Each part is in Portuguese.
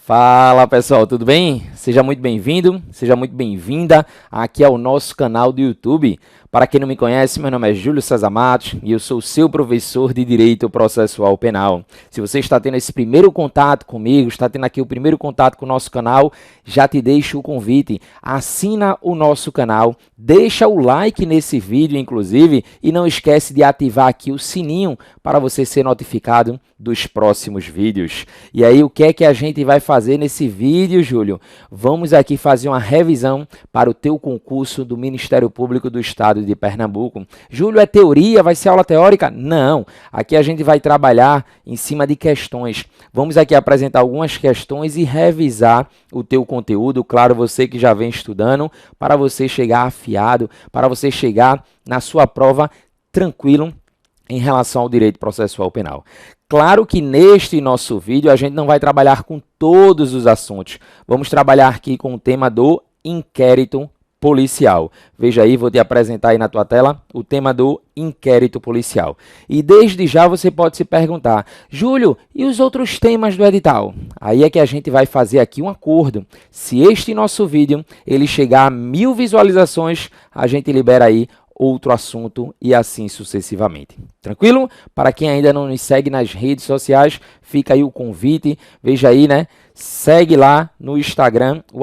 Fala pessoal, tudo bem? Seja muito bem-vindo, seja muito bem-vinda aqui ao nosso canal do YouTube. Para quem não me conhece, meu nome é Júlio César Matos e eu sou o seu professor de Direito Processual Penal. Se você está tendo esse primeiro contato comigo, está tendo aqui o primeiro contato com o nosso canal, já te deixo o convite. Assina o nosso canal, deixa o like nesse vídeo, inclusive, e não esquece de ativar aqui o sininho para você ser notificado dos próximos vídeos. E aí, o que é que a gente vai fazer nesse vídeo, Júlio? Vamos aqui fazer uma revisão para o teu concurso do Ministério Público do Estado de Pernambuco. Júlio, é teoria? Vai ser aula teórica? Não. Aqui a gente vai trabalhar em cima de questões. Vamos aqui apresentar algumas questões e revisar o teu conteúdo. Claro, você que já vem estudando, para você chegar afiado, para você chegar na sua prova tranquilo em relação ao direito processual penal. Claro que neste nosso vídeo a gente não vai trabalhar com todos os assuntos. Vamos trabalhar aqui com o tema do inquérito policial. Veja aí, vou te apresentar aí na tua tela o tema do inquérito policial. E desde já você pode se perguntar, Júlio, e os outros temas do edital? Aí é que a gente vai fazer aqui um acordo. Se este nosso vídeo ele chegar a 1000 visualizações, a gente libera aí outro assunto e assim sucessivamente. Tranquilo? Para quem ainda não nos segue nas redes sociais, fica aí o convite. Veja aí, né? Segue lá no Instagram o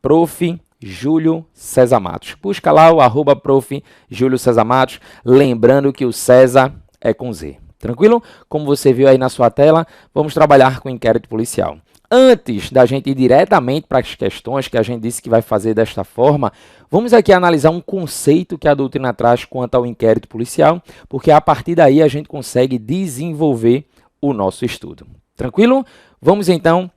@prof. Júlio César Matos. Busca lá o @prof. Júlio César Matos. Lembrando que o César é com Z. Tranquilo? Como você viu aí na sua tela, vamos trabalhar com inquérito policial. Antes da gente ir diretamente para as questões que a gente disse que vai fazer desta forma, vamos aqui analisar um conceito que a doutrina traz quanto ao inquérito policial, porque a partir daí a gente consegue desenvolver o nosso estudo. Tranquilo? Vamos então,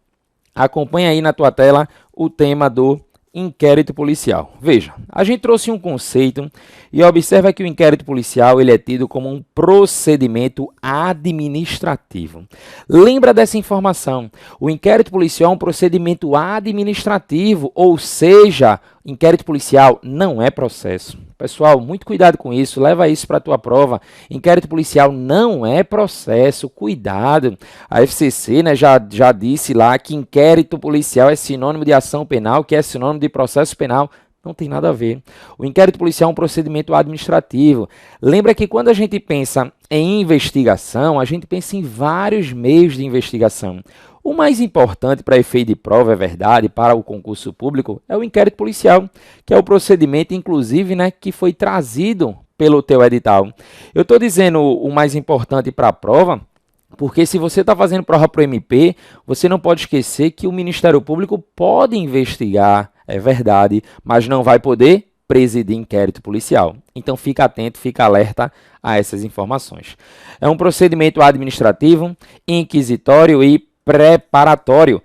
acompanha aí na tua tela o tema do inquérito policial. Veja, a gente trouxe um conceito e observa que o inquérito policial ele é tido como um procedimento administrativo. Lembra dessa informação? O inquérito policial é um procedimento administrativo, ou seja, inquérito policial não é processo. Pessoal, muito cuidado com isso, leva isso para a tua prova. Inquérito policial não é processo, cuidado. A FCC, né, já disse lá que inquérito policial é sinônimo de ação penal, que é sinônimo de processo penal. Não tem nada a ver. O inquérito policial é um procedimento administrativo. Lembra que quando a gente pensa em investigação, a gente pensa em vários meios de investigação. O mais importante para efeito de prova, é verdade, para o concurso público, é o inquérito policial, que é o procedimento, inclusive, né, que foi trazido pelo teu edital. Eu estou dizendo o mais importante para a prova, porque se você está fazendo prova para o MP, você não pode esquecer que o Ministério Público pode investigar, é verdade, mas não vai poder presidir inquérito policial. Então, fica atento, fica alerta a essas informações. É um procedimento administrativo, inquisitório e preparatório,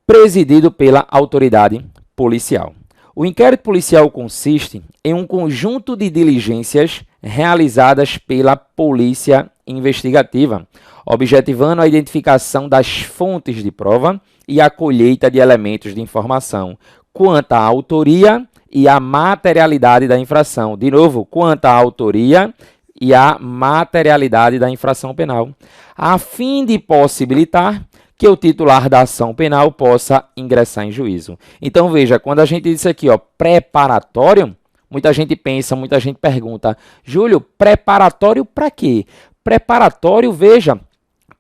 presidido pela autoridade policial. O inquérito policial consiste em um conjunto de diligências realizadas pela polícia investigativa, objetivando a identificação das fontes de prova e a colheita de elementos de informação quanto à autoria e à materialidade da infração. De novo, quanto à autoria e à materialidade da infração penal, a fim de possibilitar que o titular da ação penal possa ingressar em juízo. Então, veja, quando a gente diz aqui, ó, preparatório, muita gente pensa, muita gente pergunta, Júlio, preparatório para quê? Preparatório, veja,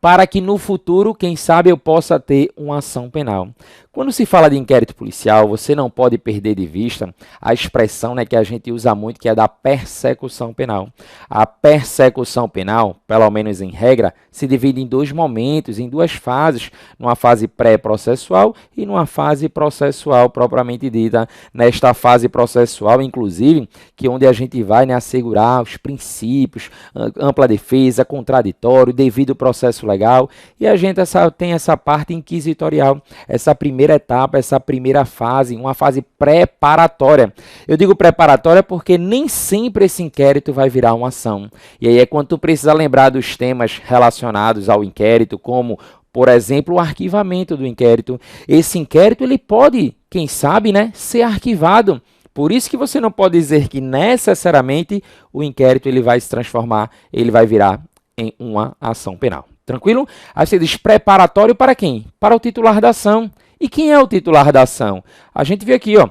para que no futuro, quem sabe, eu possa ter uma ação penal. Quando se fala de inquérito policial, você não pode perder de vista a expressão, né, que a gente usa muito, que é da persecução penal. A persecução penal, pelo menos em regra, se divide em dois momentos, em duas fases, numa fase pré-processual e numa fase processual propriamente dita. Nesta fase processual, inclusive, que é onde a gente vai, né, assegurar os princípios, ampla defesa, contraditório, devido processo legal, e a gente tem essa parte inquisitorial, essa primeira etapa, essa primeira fase, uma fase preparatória. Eu digo preparatória porque nem sempre esse inquérito vai virar uma ação. E aí é quando tu precisa lembrar dos temas relacionados ao inquérito, como, por exemplo, o arquivamento do inquérito. Esse inquérito ele pode, quem sabe, né, ser arquivado. Por isso que você não pode dizer que necessariamente o inquérito ele vai se transformar, ele vai virar em uma ação penal. Tranquilo? Aí você diz preparatório para quem? Para o titular da ação. E quem é o titular da ação? A gente vê aqui, ó,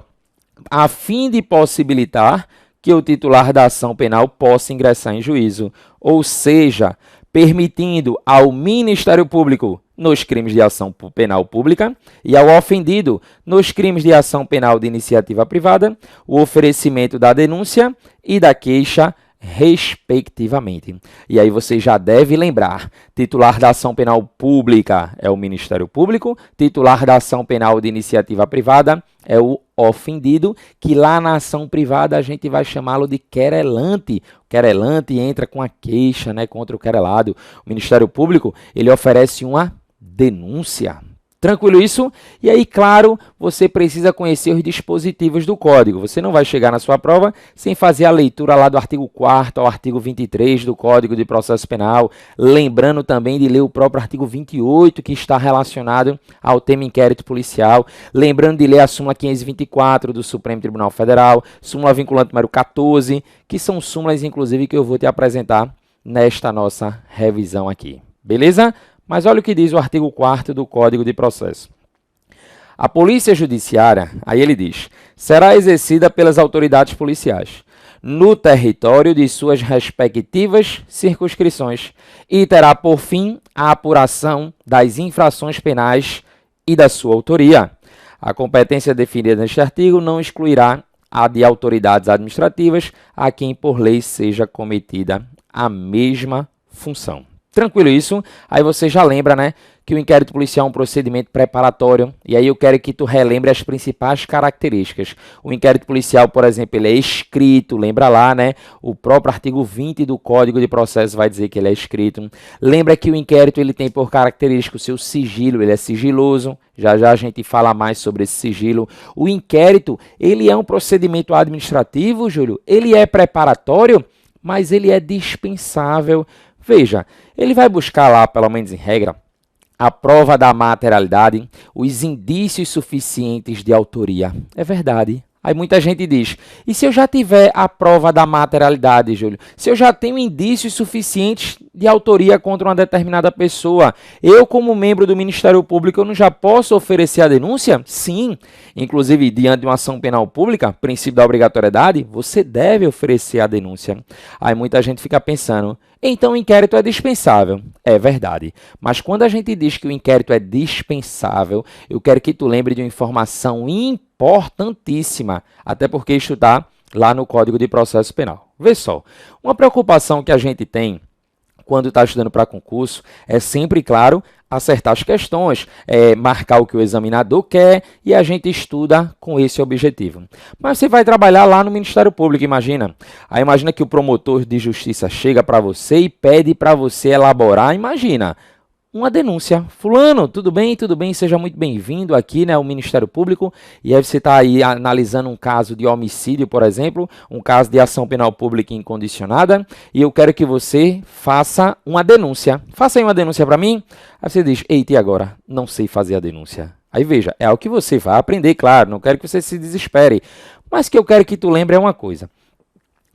a fim de possibilitar que o titular da ação penal possa ingressar em juízo, ou seja, permitindo ao Ministério Público nos crimes de ação penal pública e ao ofendido nos crimes de ação penal de iniciativa privada o oferecimento da denúncia e da queixa respectivamente. E aí você já deve lembrar, titular da ação penal pública é o Ministério Público, titular da ação penal de iniciativa privada é o ofendido, que lá na ação privada a gente vai chamá-lo de querelante. O querelante entra com a queixa, né, contra o querelado. O Ministério Público, ele oferece uma denúncia. Tranquilo isso? E aí, claro, você precisa conhecer os dispositivos do Código. Você não vai chegar na sua prova sem fazer a leitura lá do artigo 4º ao artigo 23 do Código de Processo Penal, lembrando também de ler o próprio artigo 28, que está relacionado ao tema inquérito policial, lembrando de ler a súmula 524 do Supremo Tribunal Federal, súmula vinculante número 14, que são súmulas, inclusive, que eu vou te apresentar nesta nossa revisão aqui. Beleza? Mas olha o que diz o artigo 4º do Código de Processo. A polícia judiciária, aí ele diz, será exercida pelas autoridades policiais no território de suas respectivas circunscrições e terá por fim a apuração das infrações penais e da sua autoria. A competência definida neste artigo não excluirá a de autoridades administrativas a quem por lei seja cometida a mesma função. Tranquilo isso? Aí você já lembra, né, que o inquérito policial é um procedimento preparatório, e aí eu quero que tu relembre as principais características. O inquérito policial, por exemplo, ele é escrito, lembra lá, né, o próprio artigo 20 do Código de Processo vai dizer que ele é escrito. Lembra que o inquérito ele tem por característica o seu sigilo, ele é sigiloso, já já a gente fala mais sobre esse sigilo. O inquérito, ele é um procedimento administrativo, Júlio, ele é preparatório, mas ele é dispensável. Veja, ele vai buscar lá, pelo menos em regra, a prova da materialidade, os indícios suficientes de autoria. É verdade. Aí muita gente diz, e se eu já tiver a prova da materialidade, Júlio? Se eu já tenho indícios suficientes de autoria contra uma determinada pessoa, eu como membro do Ministério Público, eu não já posso oferecer a denúncia? Sim. Inclusive, diante de uma ação penal pública, princípio da obrigatoriedade, você deve oferecer a denúncia. Aí muita gente fica pensando, então o inquérito é dispensável. É verdade. Mas quando a gente diz que o inquérito é dispensável, eu quero que tu lembre de uma informação importantíssima, até porque isso está lá no Código de Processo Penal. Vê só, uma preocupação que a gente tem quando está estudando para concurso é sempre, claro, acertar as questões, marcar o que o examinador quer e a gente estuda com esse objetivo. Mas você vai trabalhar lá no Ministério Público, imagina. Aí imagina que o promotor de justiça chega para você e pede para você elaborar, imagina, uma denúncia. Fulano, tudo bem? Tudo bem? Seja muito bem-vindo aqui, né, ao Ministério Público. E aí você está aí analisando um caso de homicídio, por exemplo, um caso de ação penal pública incondicionada, e eu quero que você faça uma denúncia. Faça aí uma denúncia para mim. Aí você diz, eita, e agora? Não sei fazer a denúncia. Aí veja, é algo que você vai aprender, claro, não quero que você se desespere, mas que eu quero que tu lembre é uma coisa.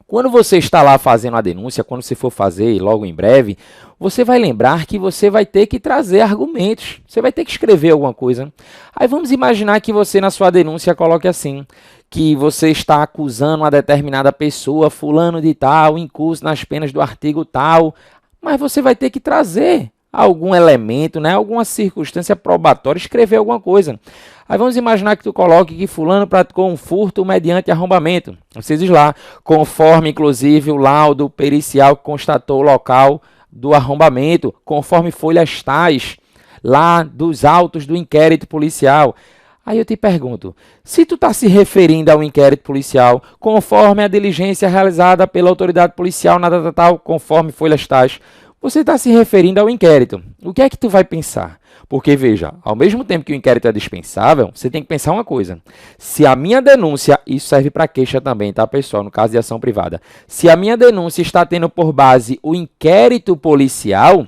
Quando você está lá fazendo a denúncia, quando você for fazer logo em breve, você vai lembrar que você vai ter que trazer argumentos, você vai ter que escrever alguma coisa. Aí vamos imaginar que você na sua denúncia coloque assim, que você está acusando uma determinada pessoa, fulano de tal, incurso nas penas do artigo tal, mas você vai ter que trazer algum elemento, né, alguma circunstância probatória, escrever alguma coisa. Aí vamos imaginar que tu coloque que fulano praticou um furto mediante arrombamento. Você diz lá, conforme inclusive o laudo pericial que constatou o local do arrombamento, conforme folhas tais lá dos autos do inquérito policial. Aí eu te pergunto, se tu está se referindo ao inquérito policial, conforme a diligência realizada pela autoridade policial na data tal, conforme folhas tais, você está se referindo ao inquérito. O que é que tu vai pensar? Porque, veja, ao mesmo tempo que o inquérito é dispensável, você tem que pensar uma coisa. Se a minha denúncia, isso serve para queixa também, tá, pessoal, no caso de ação privada. Se a minha denúncia está tendo por base o inquérito policial,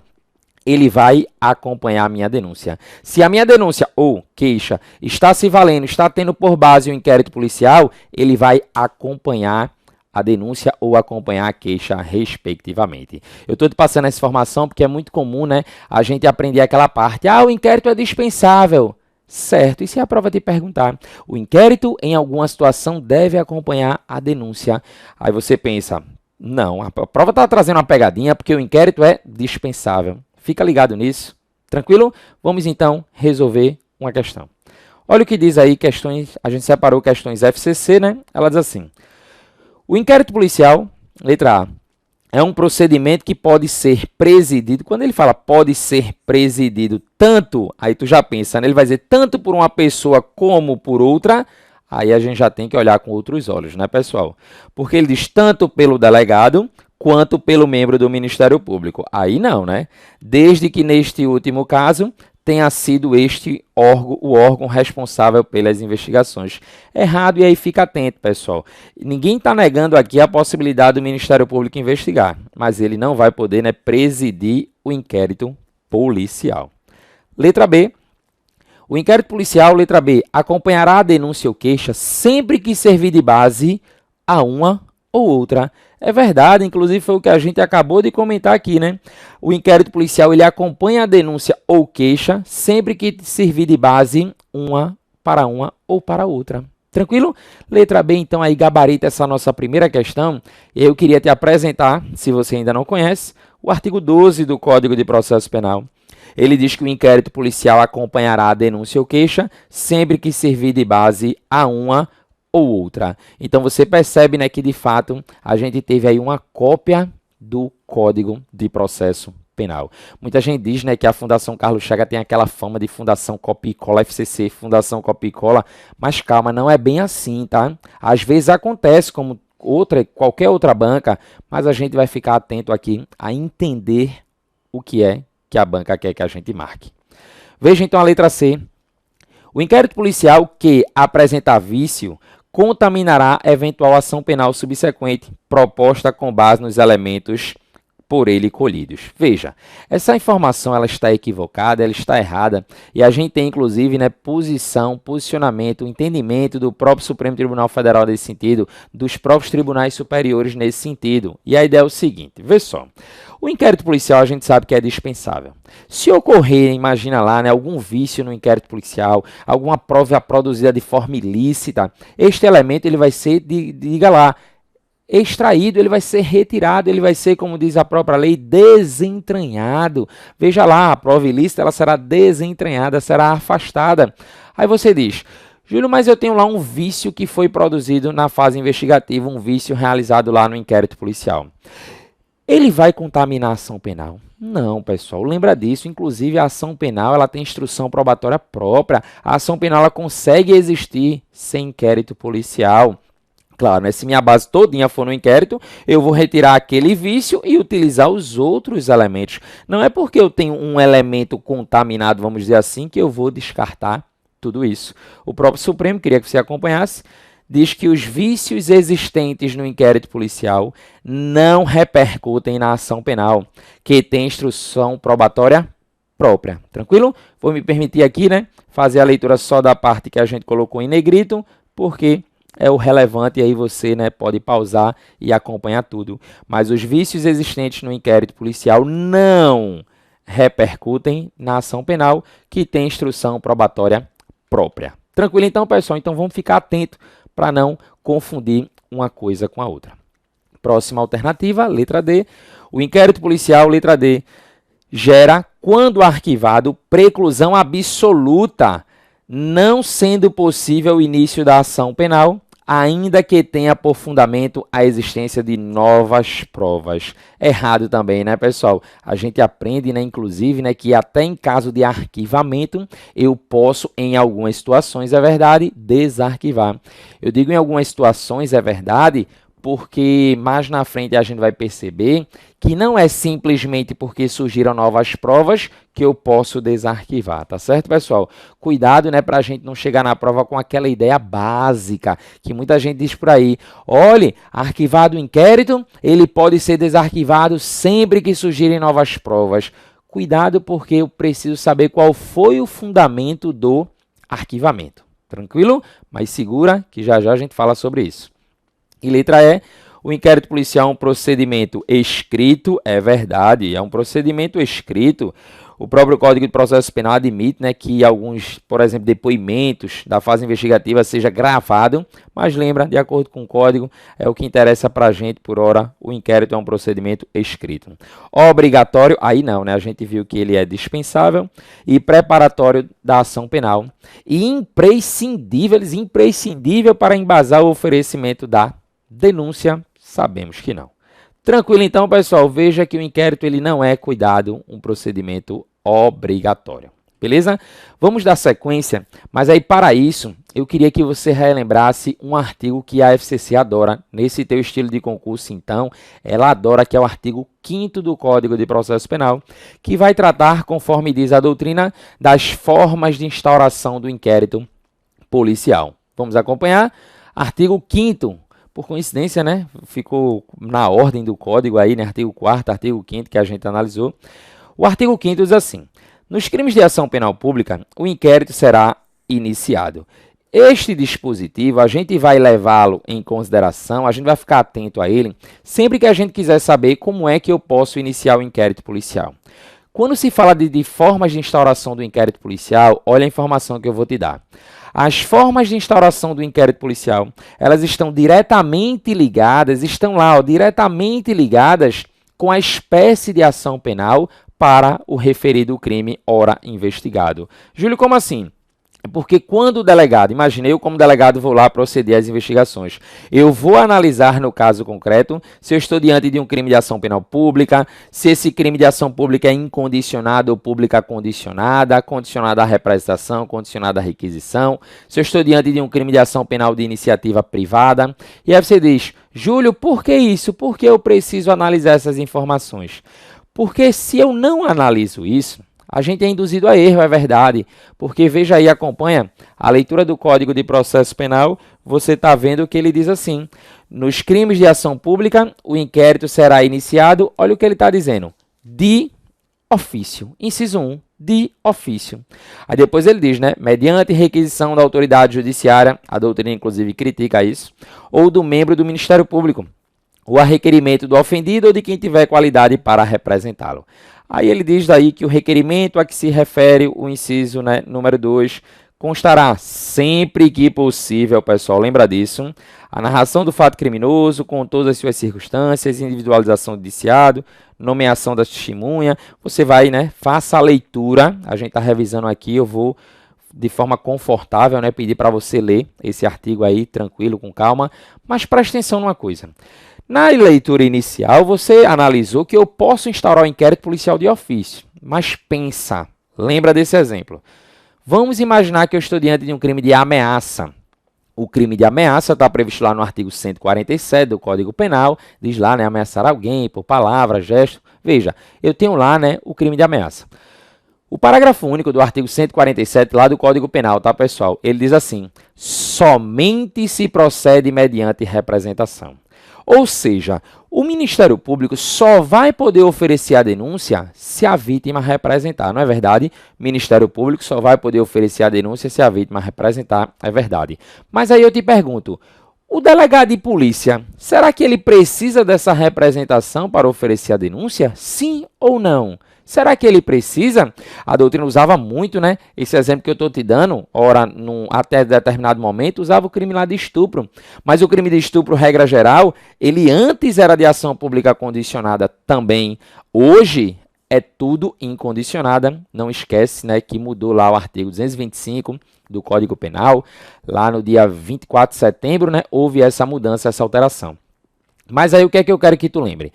ele vai acompanhar a minha denúncia. Se a minha denúncia ou queixa está se valendo, está tendo por base o inquérito policial, ele vai acompanhar a denúncia ou acompanhar a queixa, respectivamente. Eu estou te passando essa informação porque é muito comum, né, a gente aprender aquela parte. O inquérito é dispensável. Certo, e se a prova te perguntar? O inquérito, em alguma situação, deve acompanhar a denúncia. Aí você pensa, não, a prova está trazendo uma pegadinha porque o inquérito é dispensável. Fica ligado nisso. Tranquilo? Vamos então resolver uma questão. Olha o que diz aí, questões, a gente separou questões FCC, né? Ela diz assim, o inquérito policial, letra A, é um procedimento que pode ser presidido. Quando ele fala pode ser presidido tanto, aí tu já pensa, né? Ele vai dizer tanto por uma pessoa como por outra, aí a gente já tem que olhar com outros olhos, né, pessoal? Porque ele diz tanto pelo delegado quanto pelo membro do Ministério Público. Aí não, né? Desde que neste último caso tenha sido este órgão, o órgão responsável pelas investigações. Errado, e aí fica atento, pessoal. Ninguém está negando aqui a possibilidade do Ministério Público investigar, mas ele não vai poder, né, presidir o inquérito policial. Letra B. O inquérito policial, letra B, acompanhará a denúncia ou queixa sempre que servir de base a uma ou outra. É verdade, inclusive foi o que a gente acabou de comentar aqui, né? O inquérito policial, ele acompanha a denúncia ou queixa sempre que servir de base uma ou para outra. Tranquilo? Letra B, então, aí gabarita essa nossa primeira questão. Eu queria te apresentar, se você ainda não conhece, o artigo 12 do Código de Processo Penal. Ele diz que o inquérito policial acompanhará a denúncia ou queixa sempre que servir de base a uma ou outra. Então você percebe, né, que de fato a gente teve aí uma cópia do Código de Processo Penal. Muita gente diz, né, que a Fundação Carlos Chagas tem aquela fama de Fundação Copia e Cola, FCC, Fundação Copia e Cola, mas calma, não é bem assim, tá? Às vezes acontece como qualquer outra banca, mas a gente vai ficar atento aqui a entender o que é que a banca quer que a gente marque. Veja então a letra C. O inquérito policial que apresentar vício contaminará eventual ação penal subsequente proposta com base nos elementos por ele colhidos. Veja, essa informação ela está equivocada, ela está errada, e a gente tem inclusive, né, posicionamento, entendimento do próprio Supremo Tribunal Federal nesse sentido, dos próprios tribunais superiores nesse sentido. E a ideia é o seguinte, vê só, o inquérito policial a gente sabe que é dispensável. Se ocorrer, imagina lá, né, algum vício no inquérito policial, alguma prova produzida de forma ilícita, este elemento ele vai ser, diga lá, extraído, ele vai ser retirado, ele vai ser, como diz a própria lei, desentranhado. Veja lá, a prova ilícita ela será desentranhada, será afastada. Aí você diz, Júlio, mas eu tenho lá um vício que foi produzido na fase investigativa, um vício realizado lá no inquérito policial. Ele vai contaminar a ação penal? Não, pessoal, lembra disso. Inclusive, a ação penal ela tem instrução probatória própria. A ação penal ela consegue existir sem inquérito policial. Claro, né? Se minha base todinha for no inquérito, eu vou retirar aquele vício e utilizar os outros elementos. Não é porque eu tenho um elemento contaminado, vamos dizer assim, que eu vou descartar tudo isso. O próprio Supremo, queria que você acompanhasse, diz que os vícios existentes no inquérito policial não repercutem na ação penal, que tem instrução probatória própria. Tranquilo? Vou me permitir aqui, né, fazer a leitura só da parte que a gente colocou em negrito, porque é o relevante e aí você, né, pode pausar e acompanhar tudo. Mas os vícios existentes no inquérito policial não repercutem na ação penal, que tem instrução probatória própria. Tranquilo então, pessoal? Então vamos ficar atento para não confundir uma coisa com a outra. Próxima alternativa, letra D. O inquérito policial, letra D, gera, quando arquivado, preclusão absoluta, não sendo possível o início da ação penal, ainda que tenha por fundamento a existência de novas provas. Errado também, né, pessoal? A gente aprende, né, inclusive, né, que até em caso de arquivamento, eu posso, em algumas situações, é verdade, desarquivar. Eu digo em algumas situações, é verdade, porque mais na frente a gente vai perceber que não é simplesmente porque surgiram novas provas que eu posso desarquivar, tá certo, pessoal? Cuidado, né, para a gente não chegar na prova com aquela ideia básica que muita gente diz por aí. Olhe, arquivado o inquérito, ele pode ser desarquivado sempre que surgirem novas provas. Cuidado, porque eu preciso saber qual foi o fundamento do arquivamento. Tranquilo? Mas segura que já já a gente fala sobre isso. E letra E, O inquérito policial é um procedimento escrito, é verdade, é um procedimento escrito. O próprio Código de Processo Penal admite, né, que alguns, por exemplo, depoimentos da fase investigativa seja gravado, mas lembra, de acordo com o Código, é o que interessa para a gente por hora, o inquérito é um procedimento escrito. Obrigatório, aí não, né, a gente viu que ele é dispensável e preparatório da ação penal e imprescindível para embasar o oferecimento da denúncia, sabemos que não. Tranquilo então, pessoal, veja que o inquérito ele não é, cuidado, um procedimento obrigatório, beleza? Vamos dar sequência, mas aí para isso, eu queria que você relembrasse um artigo que a FCC adora, nesse teu estilo de concurso, então, ela adora, que é o artigo 5º do Código de Processo Penal, que vai tratar, conforme diz a doutrina, das formas de instauração do inquérito policial. Vamos acompanhar? Artigo 5º. Por coincidência, né, ficou na ordem do código aí, né, artigo 4º, artigo 5º que a gente analisou. O artigo 5º diz assim: nos crimes de ação penal pública, o inquérito será iniciado. Este dispositivo, a gente vai levá-lo em consideração, a gente vai ficar atento a ele, sempre que a gente quiser saber como é que eu posso iniciar o inquérito policial. Quando se fala de formas de instauração do inquérito policial, olha a informação que eu vou te dar. As formas de instauração do inquérito policial, elas estão diretamente ligadas, diretamente ligadas com a espécie de ação penal para o referido crime ora investigado. Júlio, como assim? Porque quando o delegado, imagine eu como delegado vou lá proceder às investigações, eu vou analisar no caso concreto se eu estou diante de um crime de ação penal pública, se esse crime de ação pública é incondicionado ou pública condicionada, condicionada à representação, condicionada à requisição, se eu estou diante de um crime de ação penal de iniciativa privada. E aí você diz, Júlio, por que isso? Por que eu preciso analisar essas informações? Porque se eu não analiso isso, a gente é induzido a erro, é verdade, porque veja aí, acompanha a leitura do Código de Processo Penal, você está vendo que ele diz assim, nos crimes de ação pública, o inquérito será iniciado, olha o que ele está dizendo, de ofício, inciso 1, de ofício. Aí depois ele diz, né, mediante requisição da autoridade judiciária, a doutrina inclusive critica isso, ou do membro do Ministério Público, ou a requerimento do ofendido ou de quem tiver qualidade para representá-lo. Aí ele diz daí que o requerimento a que se refere o inciso, né, número 2, constará sempre que possível, pessoal, lembra disso, a narração do fato criminoso com todas as suas circunstâncias, individualização do indiciado, nomeação da testemunha. Você vai, né, faça a leitura, a gente está revisando aqui, eu vou de forma confortável, né, pedir para você ler esse artigo aí, tranquilo, com calma, mas preste atenção numa coisa. Na leitura inicial, você analisou que eu posso instaurar o inquérito policial de ofício, mas pensa, lembra desse exemplo. Vamos imaginar que eu estou diante de um crime de ameaça. O crime de ameaça está previsto lá no artigo 147 do Código Penal, diz lá, né, ameaçar alguém por palavra, gesto. Veja, eu tenho lá, né, o crime de ameaça. O parágrafo único do artigo 147 lá do Código Penal, tá, pessoal? Ele diz assim, somente se procede mediante representação. Ou seja, o Ministério Público só vai poder oferecer a denúncia se a vítima representar, não é verdade? O Ministério Público só vai poder oferecer a denúncia se a vítima representar, é verdade. Mas aí eu te pergunto, o delegado de polícia, será que ele precisa dessa representação para oferecer a denúncia? Sim ou não? Será que ele precisa? A doutrina usava muito, né? Esse exemplo que eu estou te dando, ora, até determinado momento, usava o crime lá de estupro. Mas o crime de estupro, regra geral, ele antes era de ação pública condicionada também. Hoje é tudo incondicionada. Não esquece, né, que mudou lá o artigo 225 do Código Penal. Lá no dia 24 de setembro, né, houve essa mudança, essa alteração. Mas aí o que é que eu quero que tu lembre?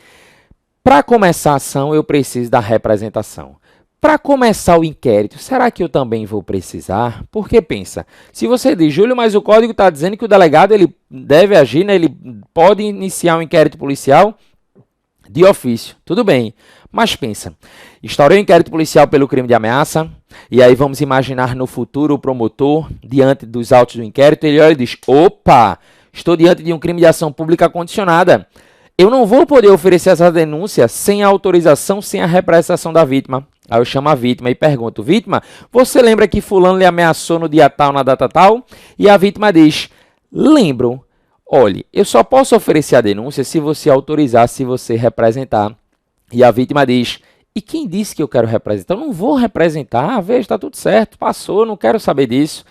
Para começar a ação, eu preciso da representação. Para começar o inquérito, será que eu também vou precisar? Porque pensa, se você diz, Júlio, mas o código está dizendo que o delegado ele deve agir, né? Ele pode iniciar um inquérito policial de ofício. Tudo bem, mas pensa, instaurei um inquérito policial pelo crime de ameaça, e aí vamos imaginar no futuro o promotor, diante dos autos do inquérito, ele olha e diz, opa, estou diante de um crime de ação pública condicionada. Eu não vou poder oferecer essa denúncia sem a autorização, sem a representação da vítima. Aí eu chamo a vítima e pergunto, vítima, você lembra que fulano lhe ameaçou no dia tal, na data tal? E a vítima diz, lembro. olhe, eu só posso oferecer a denúncia se você autorizar, se você representar. E a vítima diz, e quem disse que eu quero representar? Eu não vou representar, veja, está tudo certo, passou, não quero saber disso.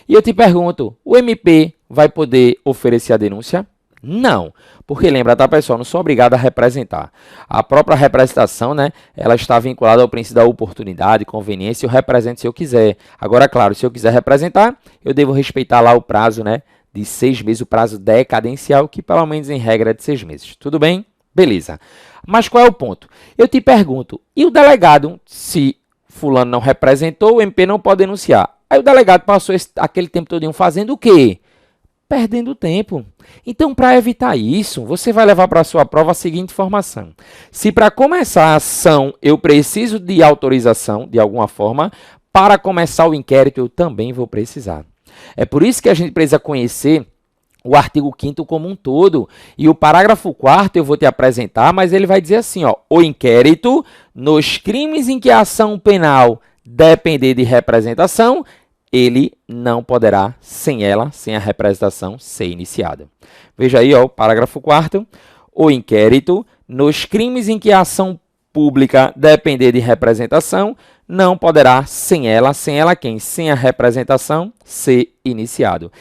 E eu te pergunto, o MP vai poder oferecer a denúncia? Não, porque lembra, tá, pessoal, não sou obrigado a representar. A própria representação, né, ela está vinculada ao princípio da oportunidade, conveniência, eu represento se eu quiser. Agora, claro, se eu quiser representar, eu devo respeitar lá o prazo, né, de 6 meses, o prazo decadencial, que pelo menos em regra é de 6 meses. Tudo bem? Beleza. Mas qual é o ponto? Eu te pergunto, e o delegado, se fulano não representou, o MP não pode denunciar. Aí o delegado passou aquele tempo todo fazendo o quê? Perdendo tempo. Então, para evitar isso, você vai levar para a sua prova a seguinte informação. Se para começar a ação eu preciso de autorização, de alguma forma, para começar o inquérito eu também vou precisar. É por isso que a gente precisa conhecer o artigo 5º como um todo. E o parágrafo 4º eu vou te apresentar, mas ele vai dizer assim, ó, o inquérito nos crimes em que a ação penal depender de representação, ele não poderá, sem ela, sem a representação, ser iniciado. Veja aí, ó, o parágrafo 4º, o inquérito, nos crimes em que a ação pública depender de representação, não poderá, sem ela quem? Sem a representação, ser iniciado.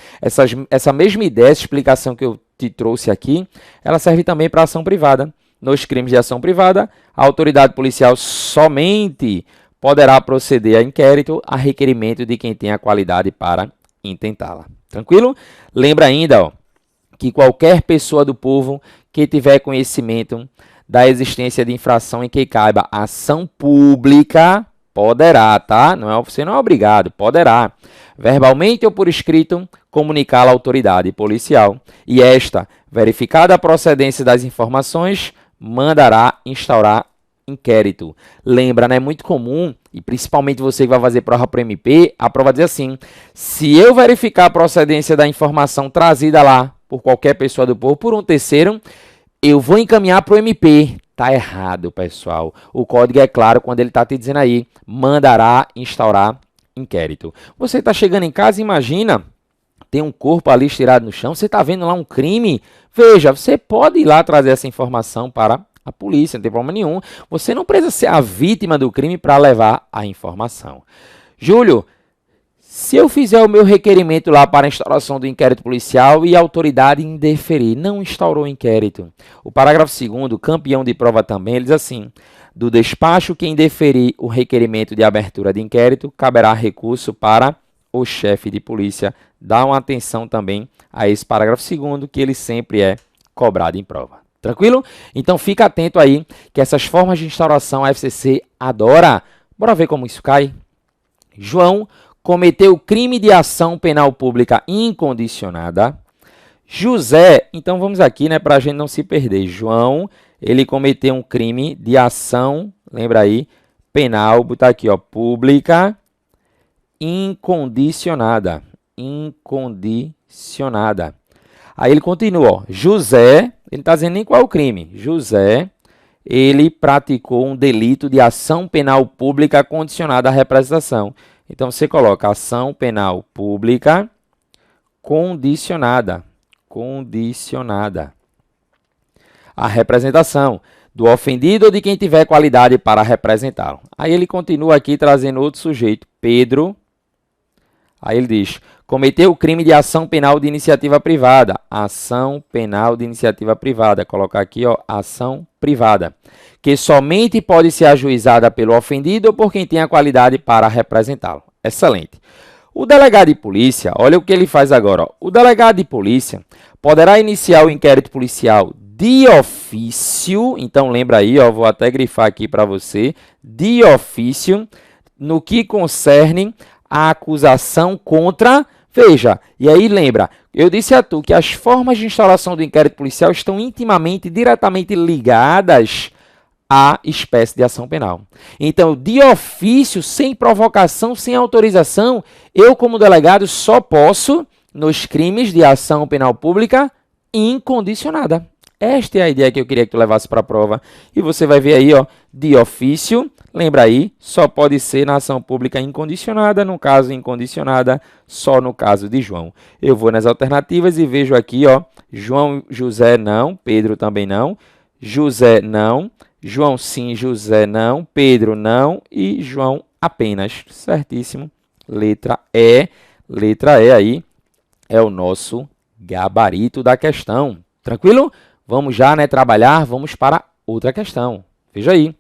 Essa mesma ideia, essa explicação que eu te trouxe aqui, ela serve também para a ação privada. Nos crimes de ação privada, a autoridade policial somente poderá proceder a inquérito a requerimento de quem tem a qualidade para intentá-la. Tranquilo? Lembra ainda, ó, que qualquer pessoa do povo que tiver conhecimento da existência de infração em que caiba ação pública, poderá, tá? Você não é obrigado, poderá, verbalmente ou por escrito, comunicar à autoridade policial. E esta, verificada a procedência das informações, mandará instaurar inquérito. Lembra, né? É muito comum, e principalmente você que vai fazer prova para o MP, a prova diz assim, se eu verificar a procedência da informação trazida lá por qualquer pessoa do povo, por um terceiro, eu vou encaminhar para o MP. Tá errado, pessoal. O código é claro quando ele está te dizendo aí, mandará instaurar inquérito. Você está chegando em casa, imagina, tem um corpo ali estirado no chão, você está vendo lá um crime, veja, você pode ir lá trazer essa informação para a polícia, não tem problema nenhum. Você não precisa ser a vítima do crime para levar a informação. Júlio, se eu fizer o meu requerimento lá para a instauração do inquérito policial e a autoridade indeferir, não instaurou o inquérito. O parágrafo 2º, campeão de prova também, ele diz assim, do despacho que indeferir o requerimento de abertura de inquérito, caberá recurso para o chefe de polícia. Dá uma atenção também a esse parágrafo 2º, que ele sempre é cobrado em prova. Tranquilo? Então fica atento aí que essas formas de instauração a FCC adora. Bora ver como isso cai? João cometeu crime de ação penal pública incondicionada. José, então vamos aqui, né, para a gente não se perder. João, ele cometeu um crime de ação, lembra aí, penal, botar aqui, ó, pública incondicionada. Incondicionada. Aí ele continua, ó, José, ele não está dizendo nem qual é o crime. José, ele praticou um delito de ação penal pública condicionada à representação. Então, você coloca ação penal pública condicionada. Condicionada. A representação do ofendido ou de quem tiver qualidade para representá-lo. Aí ele continua aqui trazendo outro sujeito, Pedro. Aí ele diz, cometeu o crime de ação penal de iniciativa privada. Ação penal de iniciativa privada. Colocar aqui, ó, ação privada. Que somente pode ser ajuizada pelo ofendido ou por quem tem a qualidade para representá-lo. Excelente. O delegado de polícia, olha o que ele faz agora. Ó. O delegado de polícia poderá iniciar o inquérito policial de ofício. Então, lembra aí, ó, vou até grifar aqui para você. De ofício, no que concerne a acusação contra... Veja, e aí lembra, eu disse a tu que as formas de instauração do inquérito policial estão intimamente, diretamente ligadas à espécie de ação penal. Então, de ofício, sem provocação, sem autorização, eu como delegado só posso, nos crimes de ação penal pública incondicionada. Esta é a ideia que eu queria que tu levasse para a prova. E você vai ver aí, ó, de ofício, lembra aí, só pode ser na ação pública incondicionada, no caso incondicionada, só no caso de João. Eu vou nas alternativas e vejo aqui, ó, João, José não, Pedro também não, José não, João sim, José não, Pedro não e João apenas. Certíssimo. Letra E aí é o nosso gabarito da questão. Tranquilo? Vamos já, né, trabalhar, vamos para outra questão. Veja aí.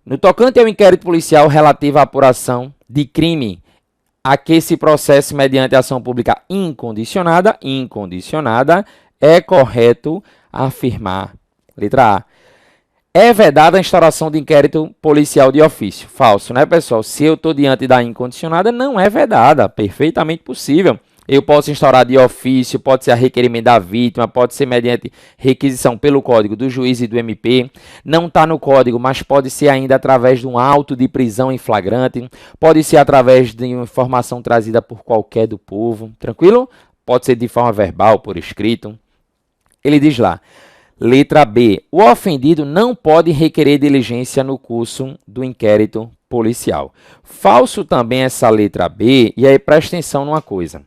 No tocante ao inquérito policial relativo à apuração de crime a que se processe mediante ação pública incondicionada, é correto afirmar. Letra A. É vedada a instauração de inquérito policial de ofício. Falso, né, pessoal? Se eu estou diante da incondicionada, não é vedada. Perfeitamente possível. Eu posso instaurar de ofício, pode ser a requerimento da vítima, pode ser mediante requisição pelo código do juiz e do MP. Não está no código, mas pode ser ainda através de um auto de prisão em flagrante. Pode ser através de uma informação trazida por qualquer do povo. Tranquilo? Pode ser de forma verbal, por escrito. Ele diz lá, letra B, o ofendido não pode requerer diligência no curso do inquérito policial. Falso também essa letra B, e aí presta atenção numa coisa.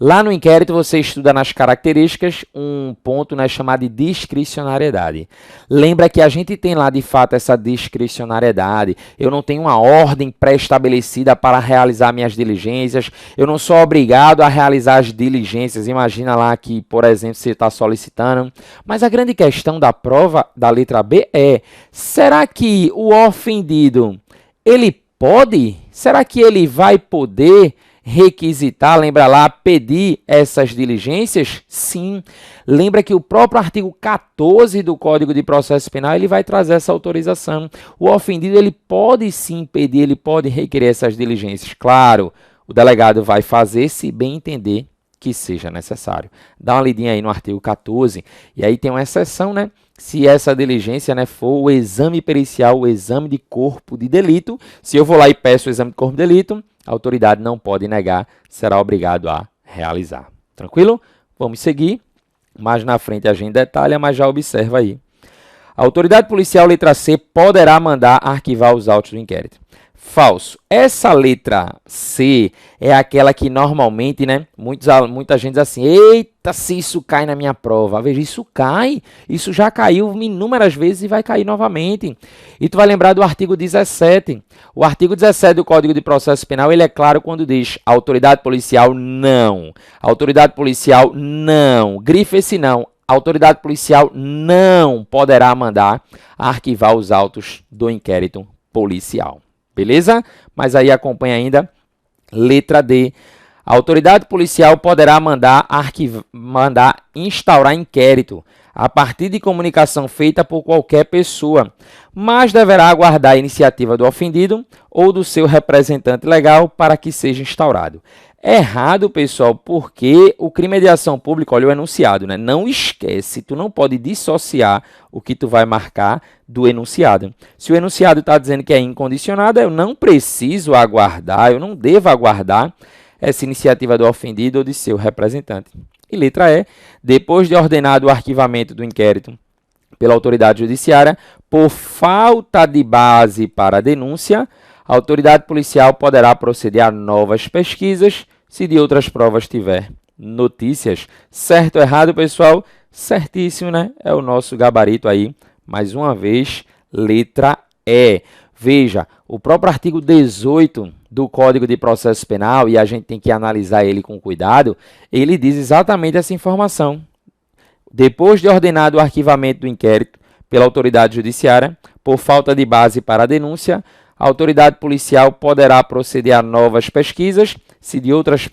Lá no inquérito você estuda nas características um ponto, né, chamado de discricionariedade. Lembra que a gente tem lá de fato essa discricionariedade. Eu não tenho uma ordem pré-estabelecida para realizar minhas diligências. Eu não sou obrigado a realizar as diligências. Imagina lá que, por exemplo, você está solicitando. Mas a grande questão da prova da letra B é, será que o ofendido, ele pode? Será que ele vai poder requisitar, lembra lá, pedir essas diligências? Sim. Lembra que o próprio artigo 14 do Código de Processo Penal, ele vai trazer essa autorização. O ofendido, ele pode sim pedir, ele pode requerer essas diligências. Claro, o delegado vai fazer se bem entender que seja necessário. Dá uma lidinha aí no artigo 14, e aí tem uma exceção, né? Se essa diligência, né, for o exame pericial, o exame de corpo de delito, se eu vou lá e peço o exame de corpo de delito, a autoridade não pode negar, será obrigado a realizar. Tranquilo? Vamos seguir. Mais na frente a gente detalha, mas já observa aí. A autoridade policial, letra C, poderá mandar arquivar os autos do inquérito. Falso. Essa letra C é aquela que normalmente, né, muita gente diz assim, eita, se isso cai na minha prova. Veja, isso cai, isso já caiu inúmeras vezes e vai cair novamente. E tu vai lembrar do artigo 17. O artigo 17 do Código de Processo Penal, ele é claro quando diz autoridade policial não. Autoridade policial não. Grifa esse não. A autoridade policial não poderá mandar arquivar os autos do inquérito policial. Beleza? Mas aí acompanha ainda letra D. A autoridade policial poderá mandar instaurar inquérito a partir de comunicação feita por qualquer pessoa, mas deverá aguardar a iniciativa do ofendido ou do seu representante legal para que seja instaurado. Errado, pessoal, porque o crime é de ação pública, olha o enunciado, né? Não esquece, tu não pode dissociar o que tu vai marcar do enunciado. Se o enunciado está dizendo que é incondicionado, eu não preciso aguardar, eu não devo aguardar essa iniciativa do ofendido ou de seu representante. E letra E, depois de ordenado o arquivamento do inquérito pela autoridade judiciária, por falta de base para a denúncia, a autoridade policial poderá proceder a novas pesquisas se de outras provas tiver notícias. Certo ou errado, pessoal? Certíssimo, né? É o nosso gabarito aí. Mais uma vez, letra E. Veja, o próprio artigo 18 do Código de Processo Penal, e a gente tem que analisar ele com cuidado, ele diz exatamente essa informação. Depois de ordenado o arquivamento do inquérito pela autoridade judiciária, por falta de base para a denúncia, a autoridade policial poderá proceder a novas pesquisas se de outras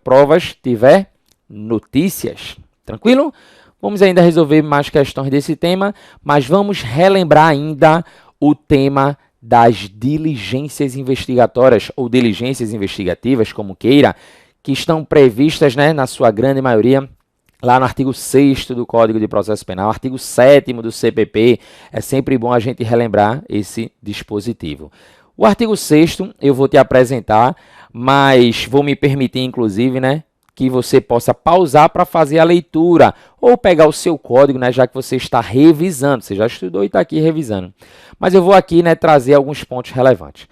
provas tiver notícias. Tranquilo? Vamos ainda resolver mais questões desse tema, mas vamos relembrar ainda o tema das diligências investigatórias ou diligências investigativas, como queira, que estão previstas, né, na sua grande maioria, lá no artigo 6º do Código de Processo Penal, artigo 7º do CPP, é sempre bom a gente relembrar esse dispositivo. O artigo 6º eu vou te apresentar, mas vou me permitir, inclusive, né, que você possa pausar para fazer a leitura ou pegar o seu código, né, já que você está revisando. Você já estudou e está aqui revisando. Mas eu vou aqui, né, trazer alguns pontos relevantes.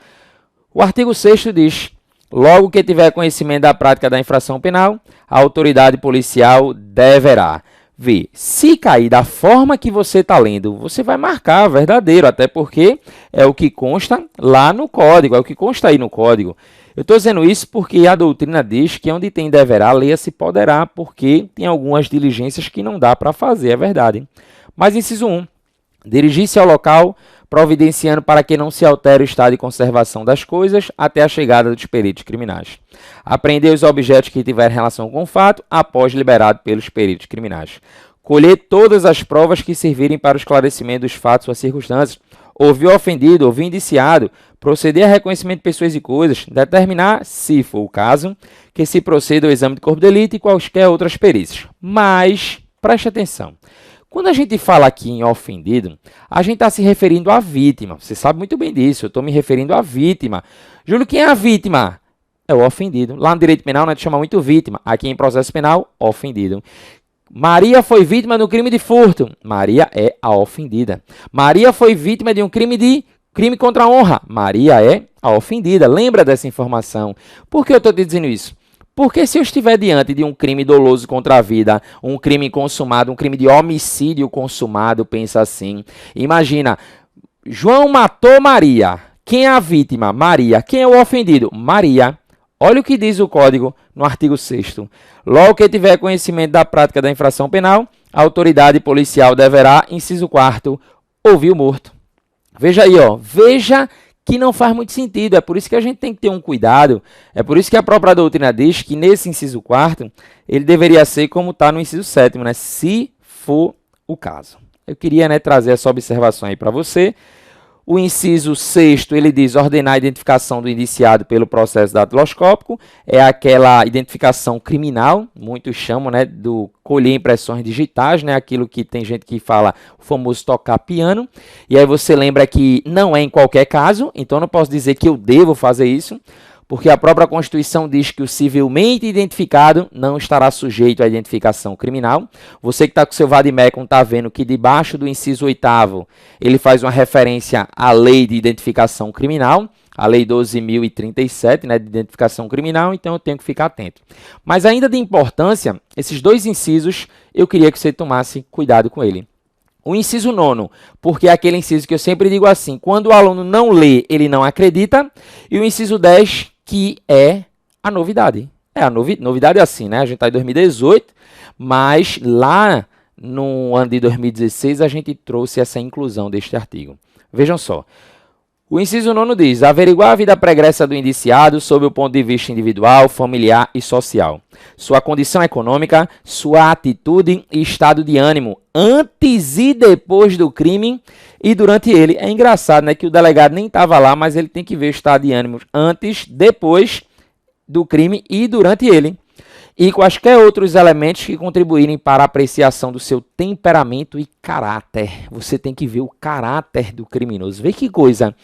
O artigo 6º diz: logo que tiver conhecimento da prática da infração penal, a autoridade policial deverá ver. Se cair da forma que você está lendo, você vai marcar verdadeiro, até porque é o que consta lá no código, é o que consta aí no código. Eu estou dizendo isso porque a doutrina diz que onde tem deverá, leia-se poderá, porque tem algumas diligências que não dá para fazer, é verdade. Mas inciso 1, dirigir-se ao local, providenciando para que não se altere o estado de conservação das coisas até a chegada dos peritos criminais. Apreender os objetos que tiverem relação com o fato, após liberado pelos peritos criminais. Colher todas as provas que servirem para o esclarecimento dos fatos ou circunstâncias. Ouvir o ofendido, ouvir o indiciado, proceder a reconhecimento de pessoas e coisas, determinar, se for o caso, que se proceda ao exame de corpo de delito e quaisquer outras perícias. Mas, preste atenção. Quando a gente fala aqui em ofendido, a gente está se referindo à vítima. Você sabe muito bem disso, eu estou me referindo à vítima. Júlio, quem é a vítima? É o ofendido. Lá no direito penal, a gente chama muito vítima. Aqui em processo penal, ofendido. Maria foi vítima do crime de furto. Maria é a ofendida. Maria foi vítima de um crime contra a honra. Maria é a ofendida. Lembra dessa informação? Por que eu estou te dizendo isso? Porque se eu estiver diante de um crime doloso contra a vida, um crime consumado, um crime de homicídio consumado, pensa assim. Imagina, João matou Maria. Quem é a vítima? Maria. Quem é o ofendido? Maria. Olha o que diz o código no artigo 6º. Logo que tiver conhecimento da prática da infração penal, a autoridade policial deverá, inciso 4º, ouvir o morto. Veja aí, ó. Veja que não faz muito sentido. É por isso que a gente tem que ter um cuidado. É por isso que a própria doutrina diz que nesse inciso 4º, ele deveria ser como está no inciso 7º, né? Se for o caso. Eu queria, né, trazer essa observação aí para você. O inciso 6º, ele diz ordenar a identificação do indiciado pelo processo datiloscópico. É aquela identificação criminal, muitos chamam, né, do colher impressões digitais, né, aquilo que tem gente que fala, o famoso tocar piano. E aí você lembra que não é em qualquer caso, então eu não posso dizer que eu devo fazer isso, porque a própria Constituição diz que o civilmente identificado não estará sujeito à identificação criminal. Você que está com o seu vademecum está vendo que debaixo do inciso 8º ele faz uma referência à lei de identificação criminal, a lei 12.037, né, de identificação criminal, então eu tenho que ficar atento. Mas ainda de importância, esses dois incisos, eu queria que você tomasse cuidado com ele. O inciso 9º, porque é aquele inciso que eu sempre digo assim, quando o aluno não lê, ele não acredita. E o inciso 10, que é a novidade. Novidade é assim, né? A gente está em 2018, mas lá no ano de 2016 a gente trouxe essa inclusão deste artigo. Vejam só. O inciso 9º diz: averiguar a vida pregressa do indiciado sob o ponto de vista individual, familiar e social. Sua condição econômica, sua atitude e estado de ânimo antes e depois do crime e durante ele. É engraçado, né, que o delegado nem estava lá, mas ele tem que ver o estado de ânimo antes, depois do crime e durante ele. E quaisquer outros elementos que contribuírem para a apreciação do seu temperamento e caráter. Você tem que ver o caráter do criminoso. Vê que coisa.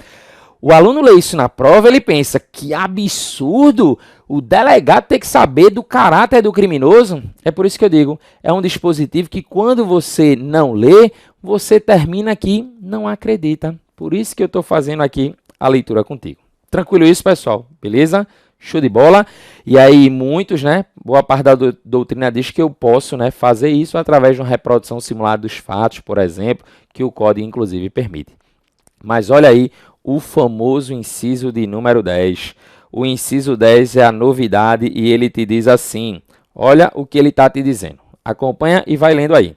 O aluno lê isso na prova, ele pensa, que absurdo o delegado ter que saber do caráter do criminoso. É por isso que eu digo, é um dispositivo que quando você não lê, você termina aqui, não acredita. Por isso que eu estou fazendo aqui a leitura contigo. Tranquilo isso, pessoal? Beleza? Show de bola. E aí muitos, né, boa parte da doutrina diz que eu posso, né, fazer isso através de uma reprodução simulada dos fatos, por exemplo, que o código inclusive permite. Mas olha aí o famoso inciso de número 10. O inciso 10 é a novidade e ele te diz assim, olha o que ele está te dizendo. Acompanha e vai lendo aí.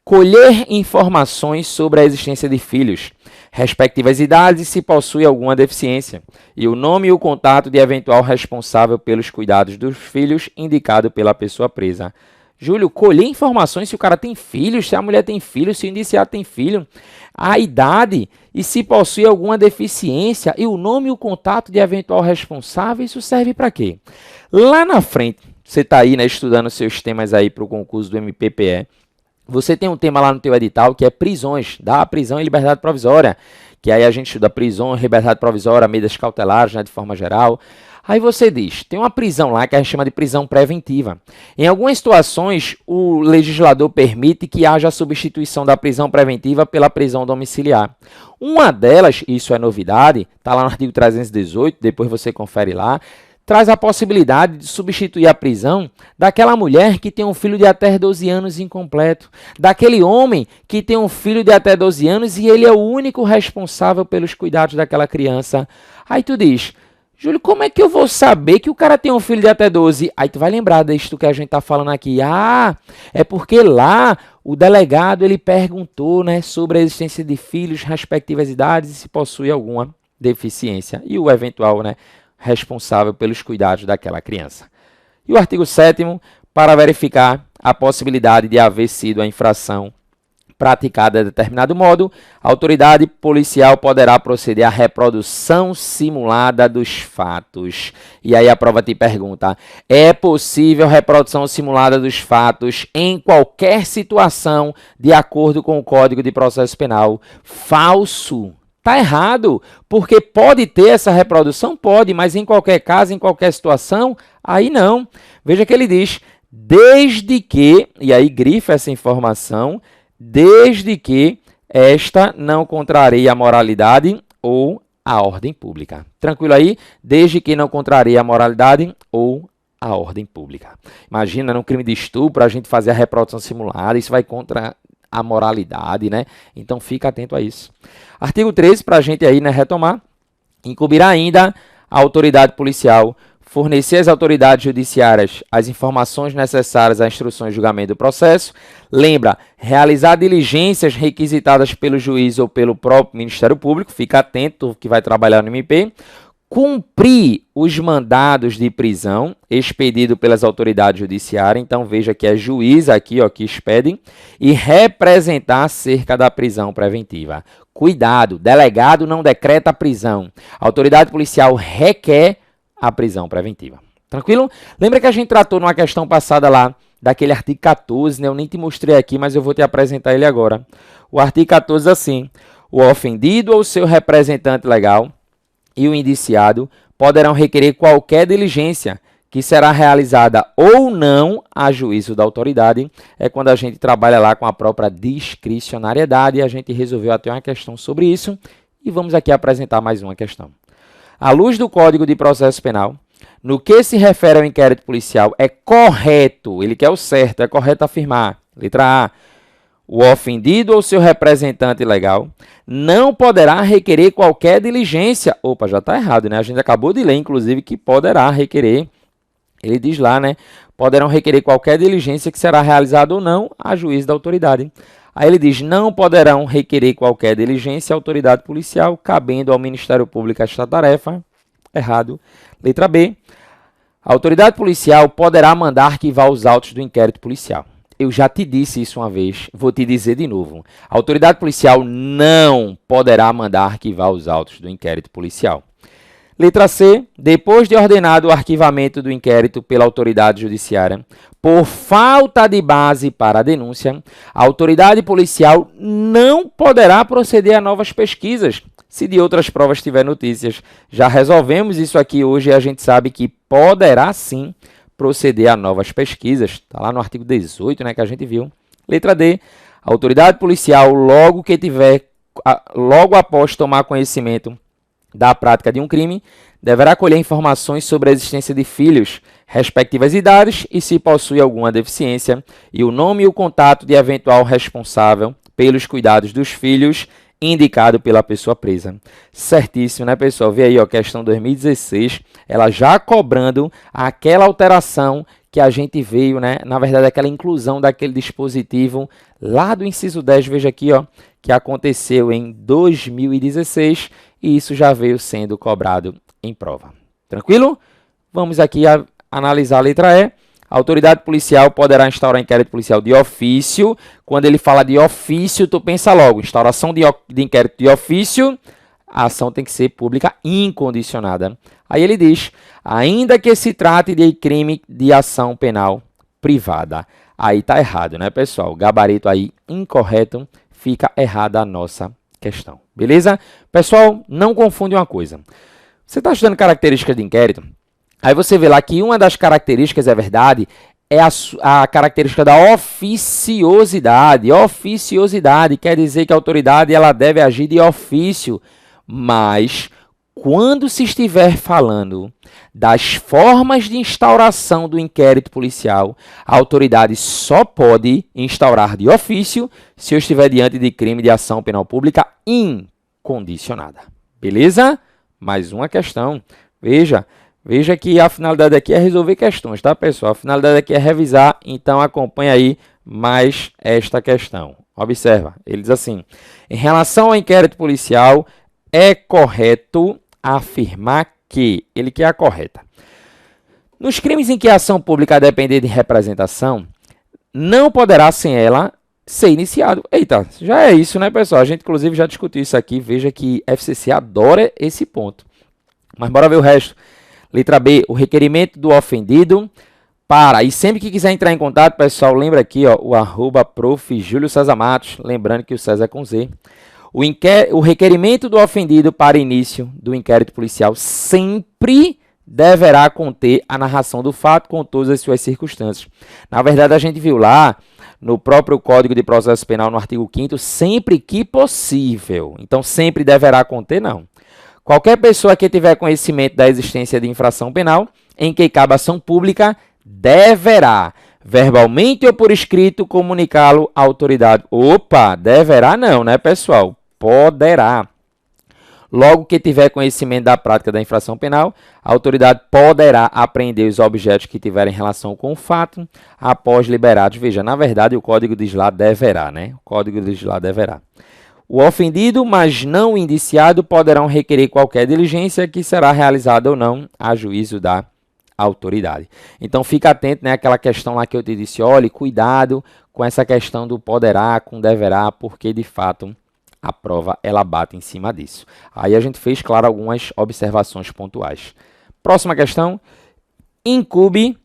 Colher informações sobre a existência de filhos, respectivas idades e se possui alguma deficiência, e o nome e o contato de eventual responsável pelos cuidados dos filhos indicado pela pessoa presa. Júlio, colher informações se o cara tem filhos, se a mulher tem filhos, se o indiciado tem filho, a idade e se possui alguma deficiência e o nome e o contato de eventual responsável, isso serve para quê? Lá na frente, você está aí, né, estudando seus temas aí para o concurso do MPPE, você tem um tema lá no teu edital que é prisões, da prisão e liberdade provisória, que aí a gente estuda prisão, liberdade provisória, medidas cautelares, né, de forma geral. Aí você diz, tem uma prisão lá que a gente chama de prisão preventiva. Em algumas situações, o legislador permite que haja a substituição da prisão preventiva pela prisão domiciliar. Uma delas, isso é novidade, está lá no artigo 318, depois você confere lá, traz a possibilidade de substituir a prisão daquela mulher que tem um filho de até 12 anos incompleto, daquele homem que tem um filho de até 12 anos e ele é o único responsável pelos cuidados daquela criança. Aí tu diz, Júlio, como é que eu vou saber que o cara tem um filho de até 12? Aí tu vai lembrar disso que a gente está falando aqui. Ah, é porque lá o delegado ele perguntou, né, sobre a existência de filhos, respectivas idades e se possui alguma deficiência e o eventual, né, responsável pelos cuidados daquela criança. E o artigo 7º, para verificar a possibilidade de haver sido a infração praticada de determinado modo, a autoridade policial poderá proceder à reprodução simulada dos fatos. E aí a prova te pergunta, é possível reprodução simulada dos fatos em qualquer situação de acordo com o Código de Processo Penal? Falso. Está errado, porque pode ter essa reprodução? Pode, mas em qualquer caso, em qualquer situação, aí não. Veja que ele diz, desde que, e aí grifa essa informação, desde que esta não contrarie a moralidade ou a ordem pública. Tranquilo aí? Desde que não contrarie a moralidade ou a ordem pública. Imagina, num crime de estupro, a gente fazer a reprodução simulada, isso vai contra a moralidade, né? Então, fica atento a isso. Artigo 13, para a gente aí, né, retomar, incumbirá ainda a autoridade policial fornecer às autoridades judiciárias as informações necessárias às instruções de julgamento do processo. Lembra, realizar diligências requisitadas pelo juiz ou pelo próprio Ministério Público, fica atento que vai trabalhar no MP. Cumprir os mandados de prisão expedido pelas autoridades judiciárias, então veja que é juiz aqui ó, que expedem, e representar acerca da prisão preventiva. Cuidado, delegado não decreta a prisão. A autoridade policial requer a prisão preventiva. Tranquilo? Lembra que a gente tratou numa questão passada lá, daquele artigo 14, né? Eu nem te mostrei aqui, mas eu vou te apresentar ele agora. O artigo 14 assim, o ofendido ou seu representante legal e o indiciado poderão requerer qualquer diligência que será realizada ou não a juízo da autoridade. É quando a gente trabalha lá com a própria discricionariedade e a gente resolveu até uma questão sobre isso e vamos aqui apresentar mais uma questão. À luz do Código de Processo Penal, no que se refere ao inquérito policial, é correto, ele quer o certo, é correto afirmar, letra A, o ofendido ou seu representante legal não poderá requerer qualquer diligência. Opa, já está errado, né? A gente acabou de ler, inclusive, que poderá requerer. Ele diz lá, né? Poderão requerer qualquer diligência que será realizada ou não a juízo da autoridade. Aí ele diz, não poderão requerer qualquer diligência à autoridade policial, cabendo ao Ministério Público esta tarefa. Errado. Letra B, a autoridade policial poderá mandar arquivar os autos do inquérito policial. Eu já te disse isso uma vez, vou te dizer de novo. A autoridade policial não poderá mandar arquivar os autos do inquérito policial. Letra C, depois de ordenado o arquivamento do inquérito pela autoridade judiciária, por falta de base para a denúncia, a autoridade policial não poderá proceder a novas pesquisas, se de outras provas tiver notícias. Já resolvemos isso aqui hoje e a gente sabe que poderá sim proceder a novas pesquisas. Está lá no artigo 18, né, que a gente viu. Letra D, a autoridade policial, logo após tomar conhecimento da prática de um crime, deverá colher informações sobre a existência de filhos, respectivas idades e se possui alguma deficiência, e o nome e o contato de eventual responsável pelos cuidados dos filhos, indicado pela pessoa presa. Certíssimo, né, pessoal? Vê aí, ó, questão 2016, ela já cobrando aquela alteração que a gente veio, né, na verdade, aquela inclusão daquele dispositivo lá do inciso 10, veja aqui, ó, que aconteceu em 2016 e isso já veio sendo cobrado em prova. Tranquilo? Vamos aqui analisar a letra E. A autoridade policial poderá instaurar inquérito policial de ofício. Quando ele fala de ofício, tu pensa logo, instauração de inquérito de ofício, a ação tem que ser pública incondicionada. Aí ele diz, ainda que se trate de crime de ação penal privada. Aí tá errado, né, pessoal? Gabarito aí incorreto, fica errada a nossa questão. Beleza? Pessoal, não confunde uma coisa. Você está estudando características de inquérito? Aí você vê lá que uma das características, é verdade, é a característica da oficiosidade. Oficiosidade quer dizer que a autoridade ela deve agir de ofício, mas quando se estiver falando das formas de instauração do inquérito policial, a autoridade só pode instaurar de ofício se eu estiver diante de crime de ação penal pública incondicionada. Beleza? Mais uma questão. Veja que a finalidade aqui é resolver questões, tá, pessoal? A finalidade aqui é revisar, então acompanha aí mais esta questão. Observa, ele diz assim: em relação ao inquérito policial, é correto afirmar que, ele quer a correta. Nos crimes em que a ação pública depender de representação, não poderá sem ela ser iniciado. Eita, já é isso, né, pessoal? A gente, inclusive, já discutiu isso aqui. Veja que FCC adora esse ponto. Mas bora ver o resto. Letra B, o requerimento do ofendido para, e sempre que quiser entrar em contato, pessoal, lembra aqui, ó, o @prof. Júlio César Matos, lembrando que o César é com Z. O requerimento do ofendido para início do inquérito policial sempre deverá conter a narração do fato com todas as suas circunstâncias. Na verdade, a gente viu lá no próprio Código de Processo Penal, no artigo 5º, sempre que possível. Então, sempre deverá conter, não. Qualquer pessoa que tiver conhecimento da existência de infração penal em que cabe ação pública deverá, verbalmente ou por escrito, comunicá-lo à autoridade. Opa, deverá não, né, pessoal? Poderá. Logo que tiver conhecimento da prática da infração penal, a autoridade poderá apreender os objetos que tiverem relação com o fato após liberados. Veja, na verdade, o Código diz lá deverá, né? O Código diz lá deverá. O ofendido, mas não o indiciado, poderão requerer qualquer diligência que será realizada ou não a juízo da autoridade. Então, fica atento, né, àquela questão lá que eu te disse, olhe, cuidado com essa questão do poderá com deverá, porque, de fato, a prova ela bate em cima disso. Aí a gente fez, claro, algumas observações pontuais. Próxima questão. Incube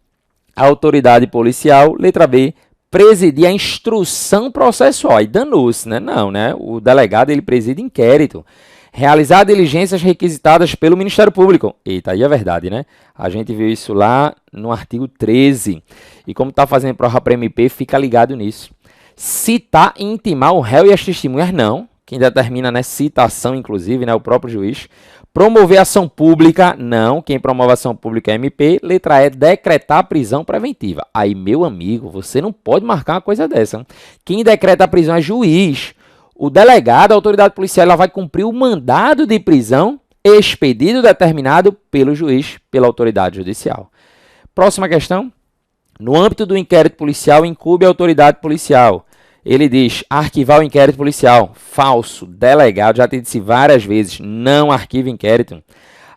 a autoridade policial, letra B, presidir a instrução processual. E danou-se, né? Não, né? O delegado ele preside inquérito. Realizar diligências requisitadas pelo Ministério Público. Eita, aí é verdade, né? A gente viu isso lá no artigo 13. E como está fazendo prova para MP, fica ligado nisso. Citar e intimar o réu e as testemunhas, não. Quem determina, né, citação, inclusive, né, o próprio juiz. Promover ação pública, não. Quem promove ação pública é MP. Letra E, decretar a prisão preventiva. Aí, meu amigo, você não pode marcar uma coisa dessa. Quem decreta a prisão é juiz. O delegado, a autoridade policial, ela vai cumprir o mandado de prisão expedido determinado pelo juiz, pela autoridade judicial. Próxima questão. No âmbito do inquérito policial, incube a autoridade policial. Ele diz, arquivar o inquérito policial. Falso. Delegado, já te disse várias vezes, não arquiva inquérito.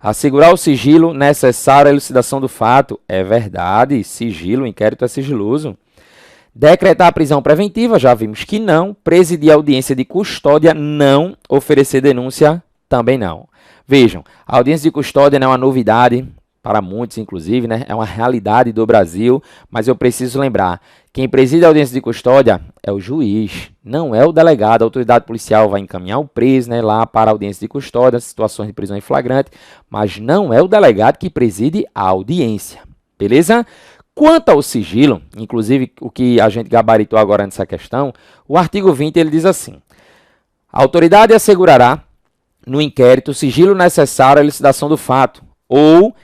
Assegurar o sigilo necessário à elucidação do fato. É verdade, sigilo, o inquérito é sigiloso. Decretar a prisão preventiva, já vimos que não. Presidir a audiência de custódia, não. Oferecer denúncia, também não. Vejam, a audiência de custódia não é uma novidade, para muitos inclusive, né? É uma realidade do Brasil, mas eu preciso lembrar, quem preside a audiência de custódia é o juiz, não é o delegado. A autoridade policial vai encaminhar o preso, né, lá para a audiência de custódia, situações de prisão em flagrante, mas não é o delegado que preside a audiência, beleza? Quanto ao sigilo, inclusive o que a gente gabaritou agora nessa questão, o artigo 20 ele diz assim, a autoridade assegurará no inquérito o sigilo necessário à elucidação do fato ou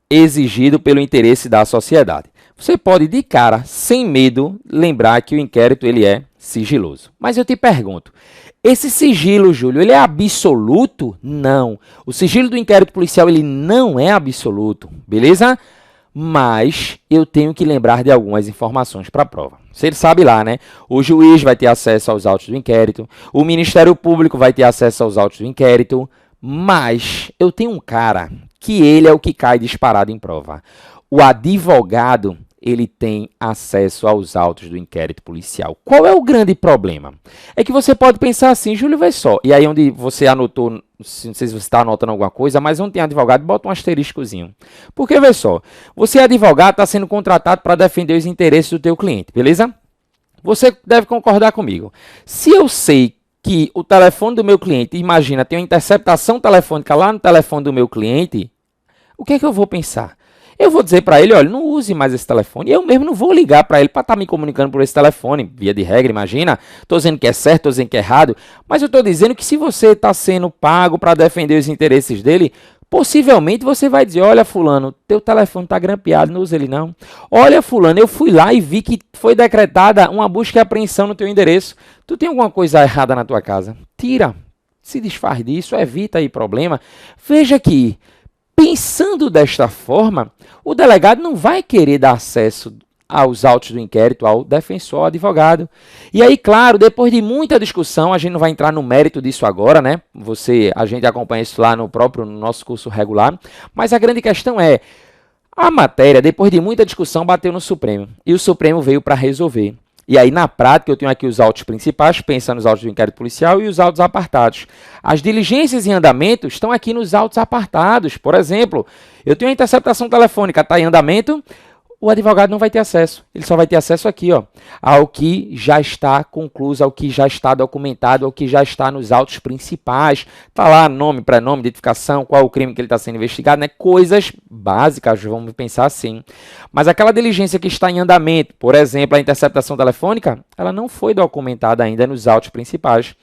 exigido pelo interesse da sociedade. Você pode, de cara, sem medo, lembrar que o inquérito ele é sigiloso. Mas eu te pergunto, esse sigilo, Júlio, ele é absoluto? Não. O sigilo do inquérito policial ele não é absoluto, beleza? Mas eu tenho que lembrar de algumas informações para a prova. Você sabe lá, né? O juiz vai ter acesso aos autos do inquérito, o Ministério Público vai ter acesso aos autos do inquérito, mas eu tenho um cara que ele é o que cai disparado em prova. O advogado, ele tem acesso aos autos do inquérito policial. Qual é o grande problema? É que você pode pensar assim, Júlio, vê só, e aí onde você anotou, não sei se você está anotando alguma coisa, mas onde tem advogado, bota um asteriscozinho. Porque, vê só, você é advogado, está sendo contratado para defender os interesses do teu cliente, beleza? Você deve concordar comigo. Se eu sei que o telefone do meu cliente, imagina, tem uma interceptação telefônica lá no telefone do meu cliente, o que é que eu vou pensar? eu vou dizer para ele, olha, não use mais esse telefone. Eu mesmo não vou ligar para ele para estar me comunicando por esse telefone, via de regra, imagina. Estou dizendo que é certo, estou dizendo que é errado, mas eu estou dizendo que se você está sendo pago para defender os interesses dele, possivelmente você vai dizer, olha fulano, teu telefone está grampeado, não usa ele não. Olha fulano, eu fui lá e vi que foi decretada uma busca e apreensão no teu endereço. Tu tem alguma coisa errada na tua casa? Tira, se desfaz disso, evita aí problema. Veja que, pensando desta forma, o delegado não vai querer dar acesso aos autos do inquérito ao defensor, ao advogado. E aí, claro, depois de muita discussão, a gente não vai entrar no mérito disso agora, né? A gente acompanha isso lá no nosso curso regular, mas a grande questão é, a matéria, depois de muita discussão, bateu no Supremo, e o Supremo veio para resolver. E aí, na prática, eu tenho aqui os autos principais, pensa nos autos do inquérito policial e os autos apartados. As diligências em andamento estão aqui nos autos apartados. Por exemplo, eu tenho a interceptação telefônica, está em andamento, o advogado não vai ter acesso. Ele só vai ter acesso aqui, ó, ao que já está concluído, ao que já está documentado, ao que já está nos autos principais. Está lá nome, prenome, identificação, qual o crime que ele está sendo investigado, né? Coisas básicas, vamos pensar assim. Mas aquela diligência que está em andamento, por exemplo, a interceptação telefônica, ela não foi documentada ainda nos autos principais.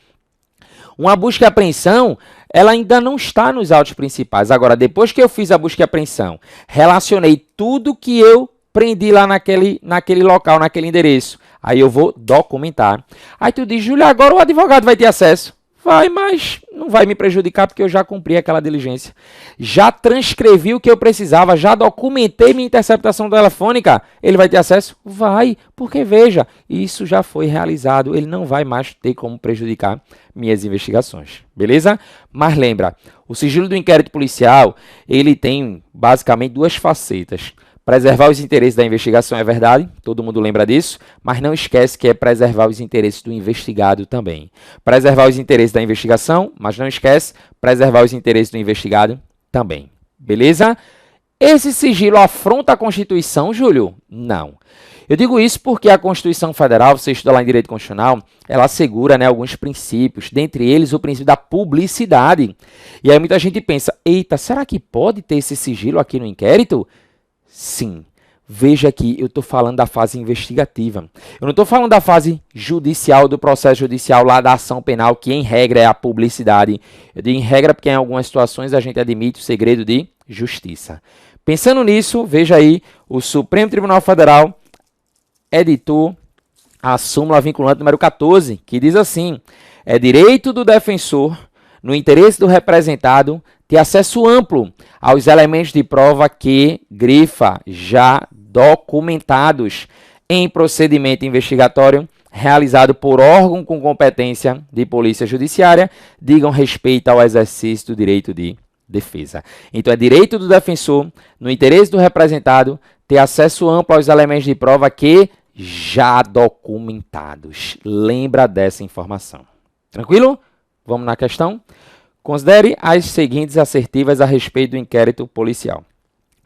Uma busca e apreensão, ela ainda não está nos autos principais. Agora, depois que eu fiz a busca e apreensão, relacionei tudo que eu prendi lá naquele local, naquele endereço. Aí eu vou documentar. Aí tu diz, Júlio, agora o advogado vai ter acesso. Vai, mas não vai me prejudicar porque eu já cumpri aquela diligência. Já transcrevi o que eu precisava, já documentei minha interceptação telefônica. Ele vai ter acesso? Vai, porque veja, isso já foi realizado. Ele não vai mais ter como prejudicar minhas investigações, beleza? Mas lembra, o sigilo do inquérito policial, ele tem basicamente duas facetas. Preservar os interesses da investigação é verdade, todo mundo lembra disso, mas não esquece que é preservar os interesses do investigado também. Preservar os interesses da investigação, mas não esquece, preservar os interesses do investigado também. Beleza? Esse sigilo afronta a Constituição, Júlio? Não. Eu digo isso porque a Constituição Federal, você estuda lá em Direito Constitucional, ela assegura, né, alguns princípios, dentre eles o princípio da publicidade. E aí muita gente pensa, eita, será que pode ter esse sigilo aqui no inquérito? Sim. Veja que eu estou falando da fase investigativa. Eu não estou falando da fase judicial, do processo judicial lá da ação penal, que em regra é a publicidade. Eu digo em regra porque em algumas situações a gente admite o segredo de justiça. Pensando nisso, veja aí, o Supremo Tribunal Federal editou a súmula vinculante número 14, que diz assim, é direito do defensor, no interesse do representado, ter acesso amplo aos elementos de prova que, grifa, já documentados em procedimento investigatório realizado por órgão com competência de polícia judiciária, digam respeito ao exercício do direito de defesa. Então, é direito do defensor, no interesse do representado, ter acesso amplo aos elementos de prova que já documentados. Lembra dessa informação. Tranquilo? Vamos na questão? Considere as seguintes assertivas a respeito do inquérito policial.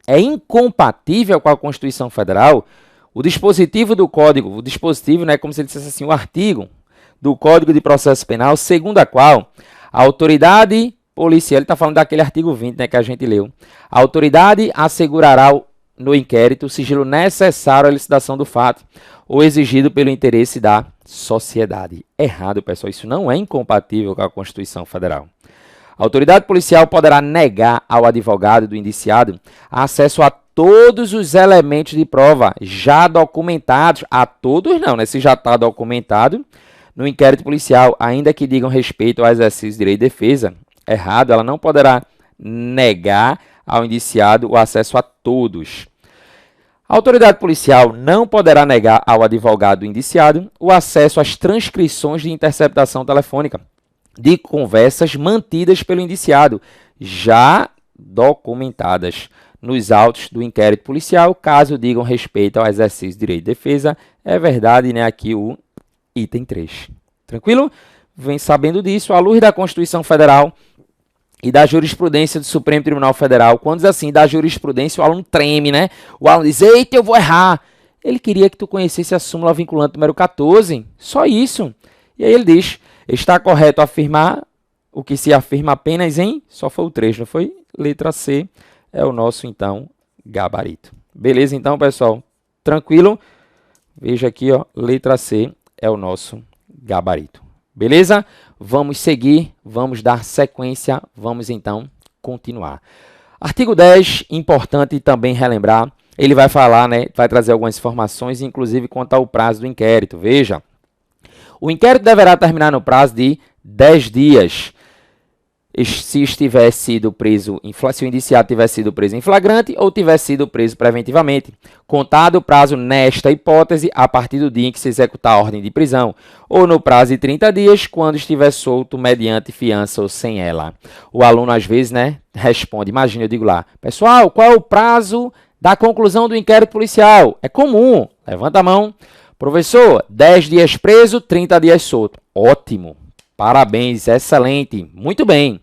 É incompatível com a Constituição Federal o dispositivo do Código, o dispositivo, né, como se ele dissesse assim, o artigo do Código de Processo Penal, segundo a qual a autoridade policial, ele está falando daquele artigo 20, né, que a gente leu, a autoridade assegurará no inquérito o sigilo necessário à elucidação do fato ou exigido pelo interesse da sociedade. Errado, pessoal, isso não é incompatível com a Constituição Federal. A autoridade policial poderá negar ao advogado do indiciado acesso a todos os elementos de prova já documentados, a todos não, né? Se já está documentado no inquérito policial, ainda que digam respeito ao exercício de direito de defesa, errado, ela não poderá negar ao indiciado o acesso a todos. A autoridade policial não poderá negar ao advogado do indiciado o acesso às transcrições de interceptação telefônica de conversas mantidas pelo indiciado, já documentadas nos autos do inquérito policial, caso digam respeito ao exercício de direito de defesa. É verdade, né? Aqui o item 3. Tranquilo? Vem sabendo disso, à luz da Constituição Federal e da jurisprudência do Supremo Tribunal Federal. Quando diz assim, da jurisprudência, o aluno treme, né? O aluno diz, eita, eu vou errar. Ele queria que tu conhecesse a súmula vinculante número 14. Só isso. E aí ele diz, está correto afirmar o que se afirma apenas em... Só foi o 3, não foi? Letra C é o nosso, então, gabarito. Beleza, então, pessoal? Tranquilo? Veja aqui, ó, letra C é o nosso gabarito. Beleza? Vamos seguir, vamos dar sequência, vamos então continuar. Artigo 10, importante também relembrar, ele vai falar, né, vai trazer algumas informações, inclusive quanto ao prazo do inquérito. Veja, o inquérito deverá terminar no prazo de 10 dias. Se estiver sido preso, se o indiciado tiver sido preso em flagrante ou tiver sido preso preventivamente, contado o prazo nesta hipótese a partir do dia em que se executar a ordem de prisão, ou no prazo de 30 dias, quando estiver solto mediante fiança ou sem ela. O aluno, às vezes, né, responde, imagina, eu digo lá, pessoal, qual é o prazo da conclusão do inquérito policial? É comum, levanta a mão. Professor, 10 dias preso, 30 dias solto. Ótimo. Parabéns, excelente, muito bem.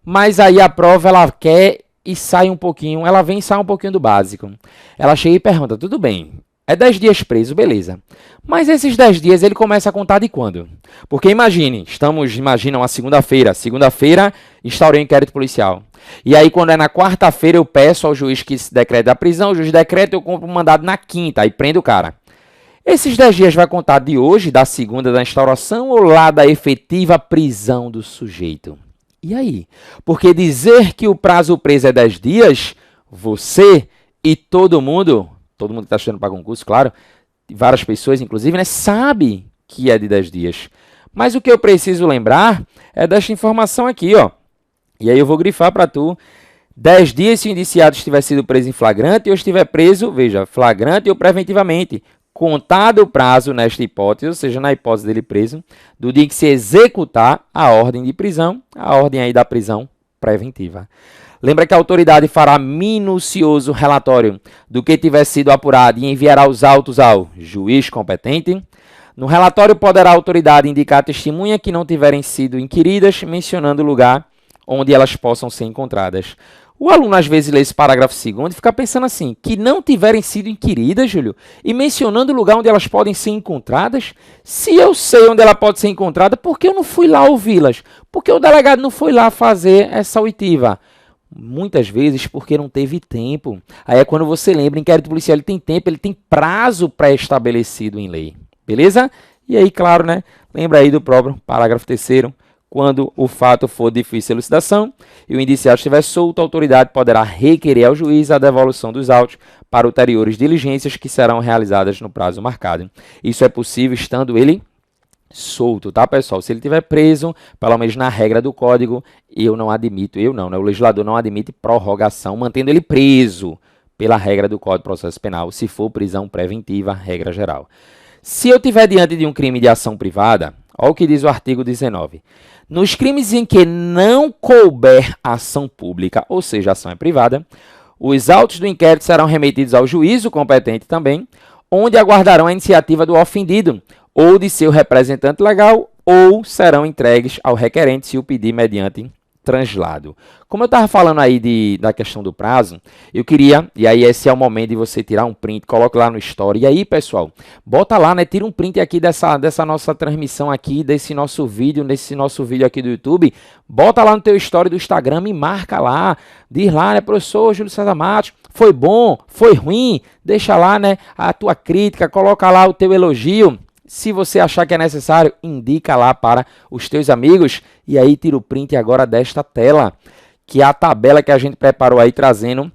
Mas aí a prova ela quer e sai um pouquinho, ela vem e sai um pouquinho do básico. Ela chega e pergunta, tudo bem, é 10 dias preso, beleza. Mas esses 10 dias ele começa a contar de quando? Porque imagine, imagina uma segunda-feira, instaurei o inquérito policial. E aí quando é na quarta-feira eu peço ao juiz que se decrete a prisão, o juiz decreta, eu compro um mandado na quinta e prendo o cara. Esses 10 dias vai contar de hoje, da segunda da instauração, ou lá da efetiva prisão do sujeito? E aí? Porque dizer que o prazo preso é 10 dias, você e todo mundo que está estudando para concurso, claro, várias pessoas, inclusive, né, sabe que é de 10 dias. Mas o que eu preciso lembrar é desta informação aqui, ó. E aí eu vou grifar para tu. 10 dias se o indiciado estiver sido preso em flagrante ou estiver preso, veja, flagrante ou preventivamente, contado o prazo nesta hipótese, ou seja, na hipótese dele preso, do dia em que se executar a ordem de prisão, a ordem aí da prisão preventiva. Lembra que a autoridade fará minucioso relatório do que tiver sido apurado e enviará os autos ao juiz competente. No relatório poderá a autoridade indicar testemunha que não tiverem sido inquiridas, mencionando o lugar onde elas possam ser encontradas. O aluno, às vezes, lê esse parágrafo segundo e fica pensando assim, que não tiverem sido inquiridas, Júlio, e mencionando o lugar onde elas podem ser encontradas. Se eu sei onde ela pode ser encontrada, por que eu não fui lá ouvi-las? Por que o delegado não foi lá fazer essa oitiva? Muitas vezes porque não teve tempo. Aí é quando você lembra, inquérito policial ele tem tempo, ele tem prazo pré-estabelecido em lei. Beleza? E aí, claro, né? Lembra aí do próprio parágrafo 3º. Quando o fato for difícil de elucidação e o indiciado estiver solto, a autoridade poderá requerer ao juiz a devolução dos autos para ulteriores diligências que serão realizadas no prazo marcado. Isso é possível estando ele solto, tá, pessoal? Se ele estiver preso, pelo menos na regra do código, o legislador não admite prorrogação, mantendo ele preso pela regra do Código de Processo Penal, se for prisão preventiva, regra geral. Se eu estiver diante de um crime de ação privada, olha o que diz o artigo 19. Nos crimes em que não couber ação pública, ou seja, a ação é privada, os autos do inquérito serão remetidos ao juízo competente também, onde aguardarão a iniciativa do ofendido ou de seu representante legal, ou serão entregues ao requerente se o pedir mediante translado. Como eu estava falando aí da questão do prazo, eu queria, e aí esse é o momento de você tirar um print, coloque lá no story, e aí, pessoal, bota lá, né, tira um print aqui dessa nossa transmissão aqui, desse nosso vídeo aqui do YouTube, bota lá no teu story do Instagram, me marca lá, diz lá, né, professor Júlio César Matos, foi bom, foi ruim, deixa lá, né, a tua crítica, coloca lá o teu elogio. Se você achar que é necessário, indica lá para os teus amigos e aí tira o print agora desta tela, que é a tabela que a gente preparou aí trazendo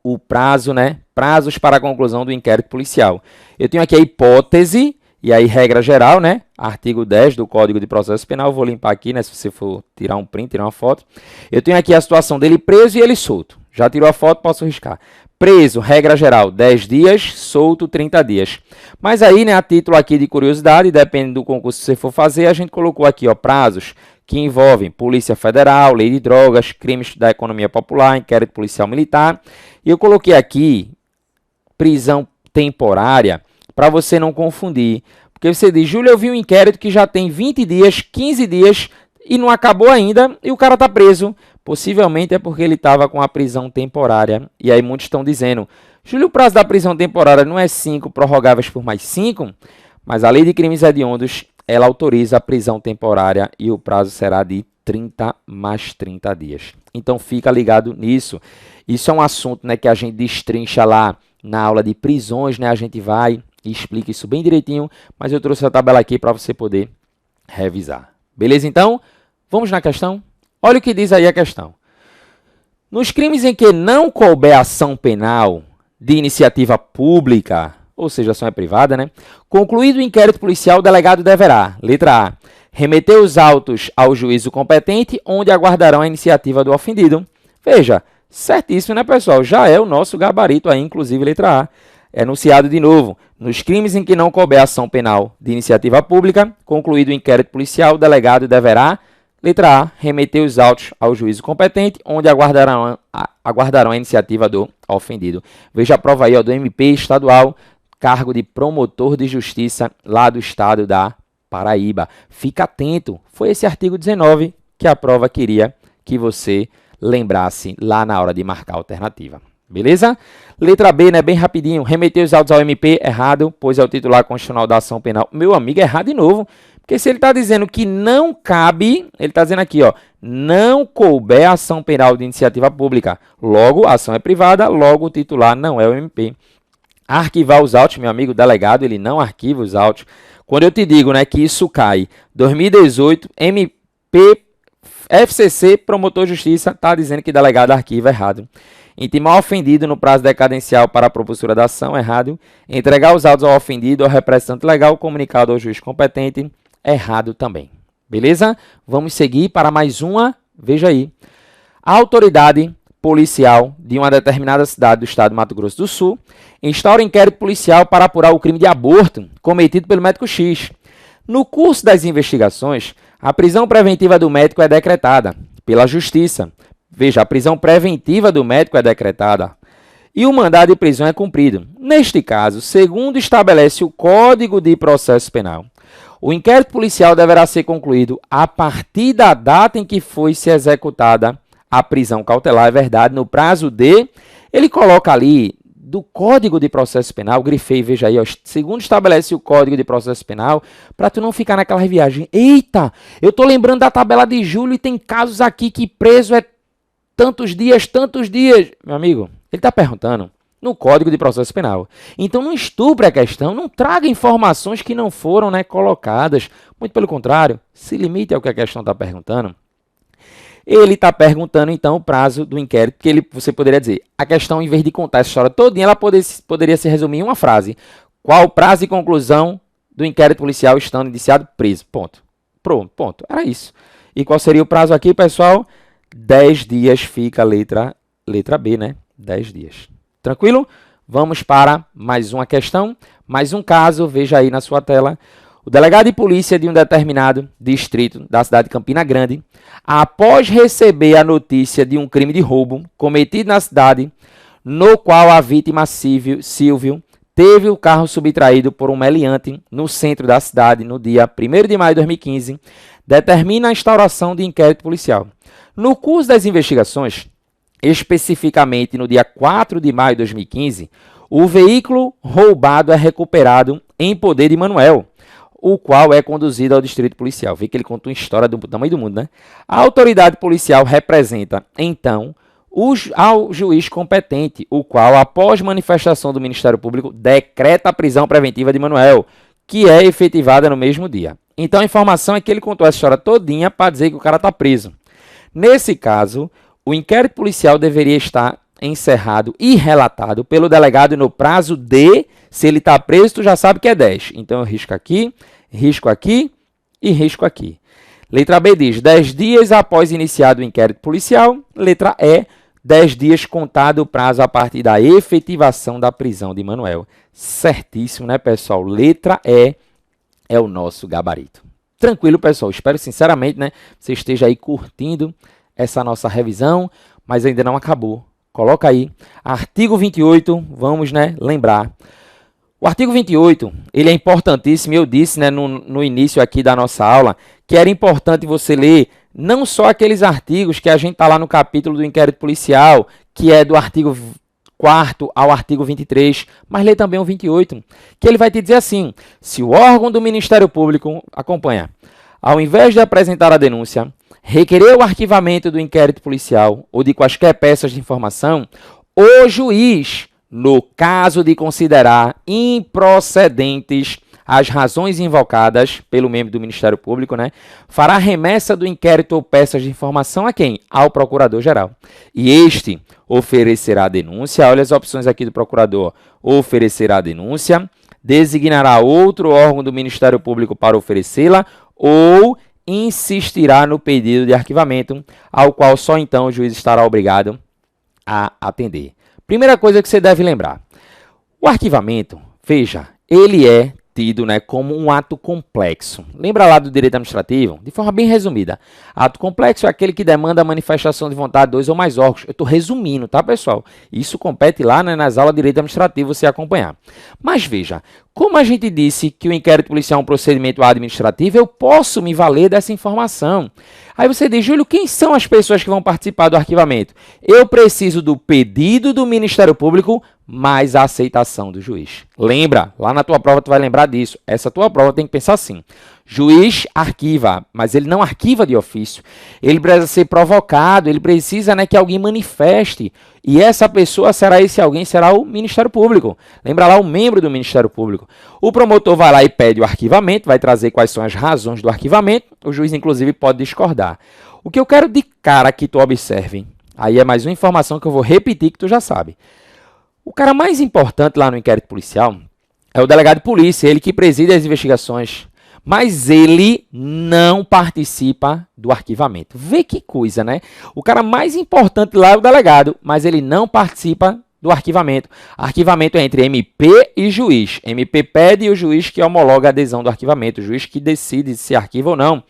o prazo, né? Prazos para a conclusão do inquérito policial. Eu tenho aqui a hipótese e aí regra geral, né? Artigo 10 do Código de Processo Penal, vou limpar aqui, né? Se você for tirar um print, tirar uma foto. Eu tenho aqui a situação dele preso e ele solto. Já tirou a foto, posso riscar. Preso, regra geral, 10 dias, solto, 30 dias. Mas aí, né, a título aqui de curiosidade, depende do concurso que você for fazer, a gente colocou aqui, ó, prazos que envolvem Polícia Federal, Lei de Drogas, crimes da economia popular, inquérito policial militar. E eu coloquei aqui prisão temporária, para você não confundir. Porque você diz, Júlio, eu vi um inquérito que já tem 20 dias, 15 dias e não acabou ainda e o cara está preso. Possivelmente é porque ele estava com a prisão temporária. E aí muitos estão dizendo, Júlio, o prazo da prisão temporária não é 5 prorrogáveis por mais 5? Mas a lei de crimes hediondos, ela autoriza a prisão temporária e o prazo será de 30 mais 30 dias. Então fica ligado nisso. Isso é um assunto, né, que a gente destrincha lá na aula de prisões, né? A gente vai e explica isso bem direitinho, mas eu trouxe a tabela aqui para você poder revisar. Beleza, então? Vamos na questão? Olha o que diz aí a questão. Nos crimes em que não couber ação penal de iniciativa pública, ou seja, ação é privada, né? Concluído o inquérito policial, o delegado deverá, letra A, remeter os autos ao juízo competente, onde aguardarão a iniciativa do ofendido. Veja, certíssimo, né, pessoal? Já é o nosso gabarito aí, inclusive, letra A. Enunciado de novo. Nos crimes em que não couber ação penal de iniciativa pública, concluído o inquérito policial, o delegado deverá, letra A, remeter os autos ao juízo competente, onde aguardarão a iniciativa do ofendido. Veja a prova aí, ó, do MP estadual, cargo de promotor de justiça lá do estado da Paraíba. Fica atento, foi esse artigo 19 que a prova queria que você lembrasse lá na hora de marcar a alternativa. Beleza? Letra B, né, bem rapidinho, remeter os autos ao MP, errado, pois é o titular constitucional da ação penal. Meu amigo, errado de novo, porque se ele está dizendo que não cabe, ele está dizendo aqui, ó, não couber ação penal de iniciativa pública. Logo, a ação é privada, logo o titular não é o MP. Arquivar os autos, meu amigo, o delegado, ele não arquiva os autos. Quando eu te digo, né, que isso cai, 2018, MP, FCC, promotor de justiça, está dizendo que delegado arquiva, errado. Intimar ofendido no prazo decadencial para a propositura da ação, errado. Entregar os autos ao ofendido ou representante legal, comunicado ao juiz competente, errado também. Beleza? Vamos seguir para mais uma, veja aí. A autoridade policial de uma determinada cidade do estado do Mato Grosso do Sul instaura inquérito policial para apurar o crime de aborto cometido pelo médico X. No curso das investigações, a prisão preventiva do médico é decretada pela Justiça. Veja, a prisão preventiva do médico é decretada e o mandado de prisão é cumprido. Neste caso, segundo estabelece o Código de Processo Penal, o inquérito policial deverá ser concluído a partir da data em que foi se executada a prisão cautelar, é verdade, no prazo de... Ele coloca ali do Código de Processo Penal, grifei, veja aí, ó, segundo estabelece o Código de Processo Penal, para tu não ficar naquela viagem. Eita, eu tô lembrando da tabela de julho e tem casos aqui que preso é tantos dias. Meu amigo, ele está perguntando no Código de Processo Penal. Então não estupre a questão, não traga informações que não foram, né, colocadas. Muito pelo contrário, se limite ao que a questão está perguntando. Ele está perguntando, então, o prazo do inquérito, que você poderia dizer, a questão, em vez de contar essa história todinha, ela poderia se resumir em uma frase. Qual o prazo de conclusão do inquérito policial estando indiciado preso? Ponto. Pronto, ponto. Era isso. E qual seria o prazo aqui, pessoal? 10 dias fica a letra B, né? 10 dias. Tranquilo? Vamos para mais uma questão, mais um caso, veja aí na sua tela. O delegado de polícia de um determinado distrito da cidade de Campina Grande, após receber a notícia de um crime de roubo cometido na cidade, no qual a vítima Silvio teve o carro subtraído por um meliante no centro da cidade no dia 1º de maio de 2015, determina a instauração de inquérito policial. No curso das investigações, especificamente no dia 4 de maio de 2015, o veículo roubado é recuperado em poder de Manuel, o qual é conduzido ao distrito policial. Vê que ele conta uma história do tamanho do mundo, né? A autoridade policial representa, então, ao juiz competente, o qual, após manifestação do Ministério Público, decreta a prisão preventiva de Manuel, que é efetivada no mesmo dia. Então, a informação é que ele contou essa história todinha para dizer que o cara está preso. Nesse caso, o inquérito policial deveria estar encerrado e relatado pelo delegado no prazo de, se ele está preso, tu já sabe que é 10. Então, eu risco aqui e risco aqui. Letra B diz, 10 dias após iniciado o inquérito policial. Letra E, 10 dias contado o prazo a partir da efetivação da prisão de Manuel. Certíssimo, né, pessoal? Letra E é o nosso gabarito. Tranquilo, pessoal. Espero sinceramente, né, você esteja aí curtindo essa nossa revisão, mas ainda não acabou. Coloca aí. Artigo 28, vamos, né, lembrar. O artigo 28, ele é importantíssimo, eu disse, né, no início aqui da nossa aula, que era importante você ler não só aqueles artigos que a gente está lá no capítulo do inquérito policial, que é do artigo 4º ao artigo 23, mas lê também o 28, que ele vai te dizer assim: se o órgão do Ministério Público, acompanha, ao invés de apresentar a denúncia, requerer o arquivamento do inquérito policial ou de quaisquer peças de informação, o juiz, no caso de considerar improcedentes as razões invocadas pelo membro do Ministério Público, fará remessa do inquérito ou peças de informação a quem? Ao Procurador-Geral. E este oferecerá a denúncia, olha as opções aqui do Procurador, oferecerá a denúncia, designará outro órgão do Ministério Público para oferecê-la ou insistirá no pedido de arquivamento, ao qual só então o juiz estará obrigado a atender. Primeira coisa que você deve lembrar, o arquivamento, veja, ele é tido como um ato complexo. Lembra lá do direito administrativo? De forma bem resumida. Ato complexo é aquele que demanda a manifestação de vontade de 2 ou mais órgãos. Eu estou resumindo, tá, pessoal? Isso compete lá nas aulas de direito administrativo você acompanhar. Mas veja, como a gente disse que o inquérito policial é um procedimento administrativo, eu posso me valer dessa informação. Aí você diz, Júlio, quem são as pessoas que vão participar do arquivamento? Eu preciso do pedido do Ministério Público mais a aceitação do juiz. Lembra, lá na tua prova tu vai lembrar disso. Essa tua prova tem que pensar assim. Juiz arquiva, mas ele não arquiva de ofício. Ele precisa ser provocado, ele precisa que alguém manifeste. E essa pessoa será será o Ministério Público. Lembra lá o membro do Ministério Público. O promotor vai lá e pede o arquivamento, vai trazer quais são as razões do arquivamento. O juiz, inclusive, pode discordar. O que eu quero de cara que tu observe, aí é mais uma informação que eu vou repetir que tu já sabe. O cara mais importante lá no inquérito policial é o delegado de polícia, ele que preside as investigações, mas ele não participa do arquivamento. Vê que coisa, O cara mais importante lá é o delegado, mas ele não participa do arquivamento. Arquivamento é entre MP e juiz. MP pede e o juiz que homologa a adesão do arquivamento, o juiz que decide se arquiva ou não.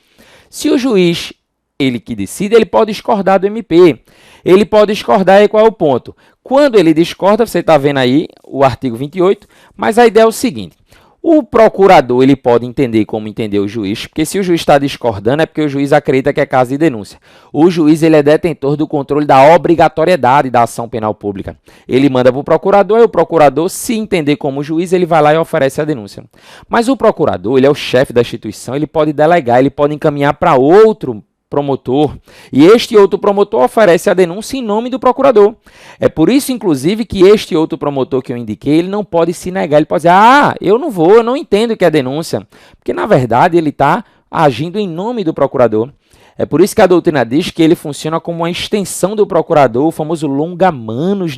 Se o juiz, ele que decide, ele pode discordar do MP. Ele pode discordar, e qual é o ponto? Quando ele discorda, você está vendo aí o artigo 28, mas a ideia é o seguinte, o procurador ele pode entender como entender o juiz, porque se o juiz está discordando é porque o juiz acredita que é caso de denúncia. O juiz ele é detentor do controle da obrigatoriedade da ação penal pública. Ele manda para o procurador e o procurador, se entender como juiz, ele vai lá e oferece a denúncia. Mas o procurador, ele é o chefe da instituição, ele pode delegar, ele pode encaminhar para outro promotor, e este outro promotor oferece a denúncia em nome do procurador. É por isso, inclusive, que este outro promotor que eu indiquei, ele não pode se negar, ele pode dizer, eu não vou, eu não entendo o que é denúncia, porque na verdade ele está agindo em nome do procurador. É por isso que a doutrina diz que ele funciona como uma extensão do procurador, o famoso longa-manos,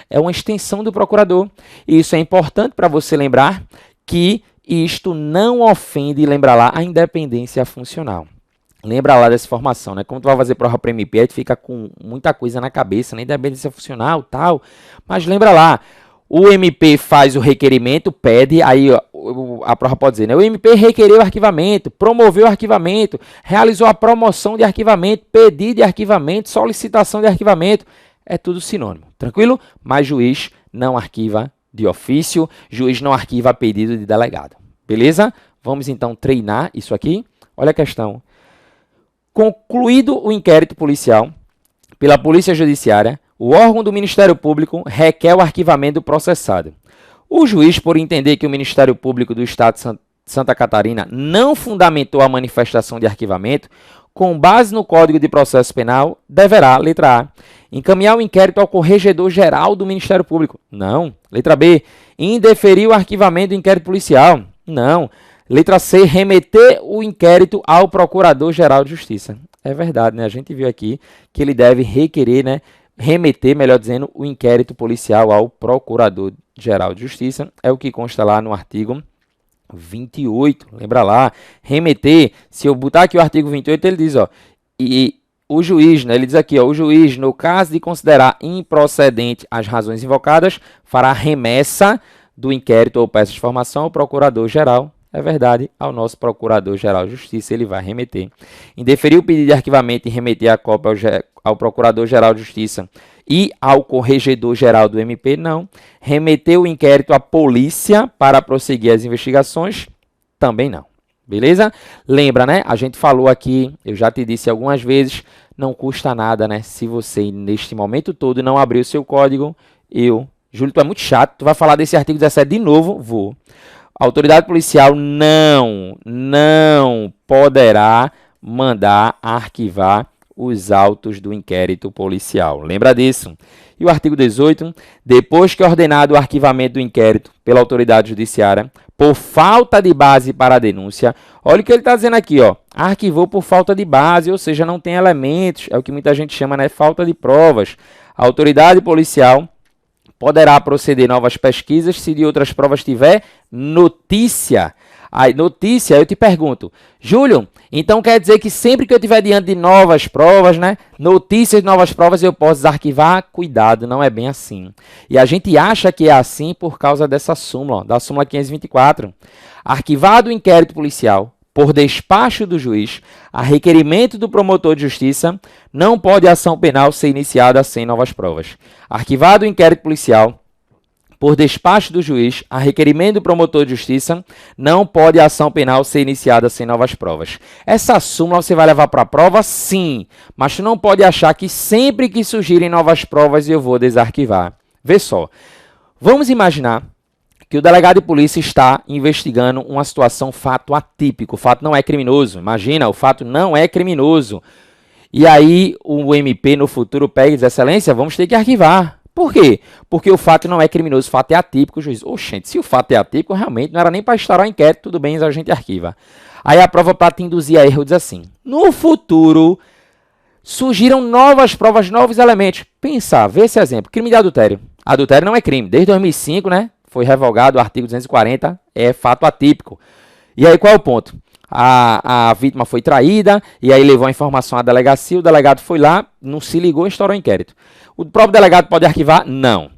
É uma extensão do procurador. E isso é importante para você lembrar que isto não ofende, lembra lá, a independência funcional. Lembra lá dessa formação, Como tu vai fazer prova para MP, aí tu fica com muita coisa na cabeça, independência funcional, tal. Mas lembra lá, o MP faz o requerimento, pede, aí a prova pode dizer, o MP requereu o arquivamento, promoveu o arquivamento, realizou a promoção de arquivamento, pedido de arquivamento, solicitação de arquivamento. É tudo sinônimo, tranquilo? Mas juiz não arquiva de ofício, juiz não arquiva pedido de delegado. Beleza? Vamos então treinar isso aqui. Olha a questão. Concluído o inquérito policial pela Polícia Judiciária, o órgão do Ministério Público requer o arquivamento do processado. O juiz, por entender que o Ministério Público do Estado de Santa Catarina não fundamentou a manifestação de arquivamento, com base no Código de Processo Penal, deverá, letra A, encaminhar o inquérito ao Corregedor-Geral do Ministério Público. Não. Letra B, indeferir o arquivamento do inquérito policial. Não. Letra C, remeter o inquérito ao Procurador-Geral de Justiça. É verdade, A gente viu aqui que ele deve requerer, remeter, melhor dizendo, o inquérito policial ao Procurador-Geral de Justiça. É o que consta lá no artigo 28. Lembra lá, remeter, se eu botar aqui o artigo 28, ele diz, e o juiz, ele diz aqui, o juiz, no caso de considerar improcedente as razões invocadas, fará remessa do inquérito ou peça de informação ao Procurador-Geral. É verdade, ao nosso Procurador-Geral de Justiça, ele vai remeter. Indeferir o pedido de arquivamento e remeter a cópia ao Procurador-Geral de Justiça e ao Corregedor-Geral do MP, não. Remeter o inquérito à polícia para prosseguir as investigações, também não. Beleza? Lembra, A gente falou aqui, eu já te disse algumas vezes, não custa nada, Se você, neste momento todo, não abrir o seu código, eu Júlio, tu é muito chato, tu vai falar desse artigo 17 de novo? Vou. A autoridade policial não poderá mandar arquivar os autos do inquérito policial. Lembra disso? E o artigo 18, depois que é ordenado o arquivamento do inquérito pela autoridade judiciária, por falta de base para a denúncia, olha o que ele está dizendo aqui, ó, arquivou por falta de base, ou seja, não tem elementos, é o que muita gente chama, né, falta de provas. A autoridade policial poderá proceder novas pesquisas se de outras provas tiver notícia. Aí, notícia, eu te pergunto, Júlio, então quer dizer que sempre que eu estiver diante de novas provas, né, notícias de novas provas, eu posso desarquivar? Cuidado, não é bem assim. E a gente acha que é assim por causa dessa súmula, ó, da súmula 524. Arquivado o inquérito policial por despacho do juiz, a requerimento do promotor de justiça, não pode a ação penal ser iniciada sem novas provas. Arquivado o inquérito policial por despacho do juiz, a requerimento do promotor de justiça, não pode a ação penal ser iniciada sem novas provas. Essa súmula você vai levar para a prova? Sim, mas tu não pode achar que sempre que surgirem novas provas eu vou desarquivar. Vê só, vamos imaginar que o delegado de polícia está investigando uma situação, fato atípico, o fato não é criminoso. Imagina, o fato não é criminoso. E aí o MP no futuro pega e diz, excelência, vamos ter que arquivar. Por quê? Porque o fato não é criminoso, o fato é atípico. O juiz, oxente, se o fato é atípico, realmente não era nem para instaurar o inquérito, tudo bem, a gente arquiva. Aí a prova para te induzir a erro diz assim, no futuro surgiram novas provas, novos elementos. Pensa, vê esse exemplo, crime de adultério. Adultério não é crime, desde 2005, né? Foi revogado o artigo 240, é fato atípico. E aí qual é o ponto? A vítima foi traída, e aí levou a informação à delegacia, o delegado foi lá, não se ligou e instaurou o inquérito. O próprio delegado pode arquivar? Não.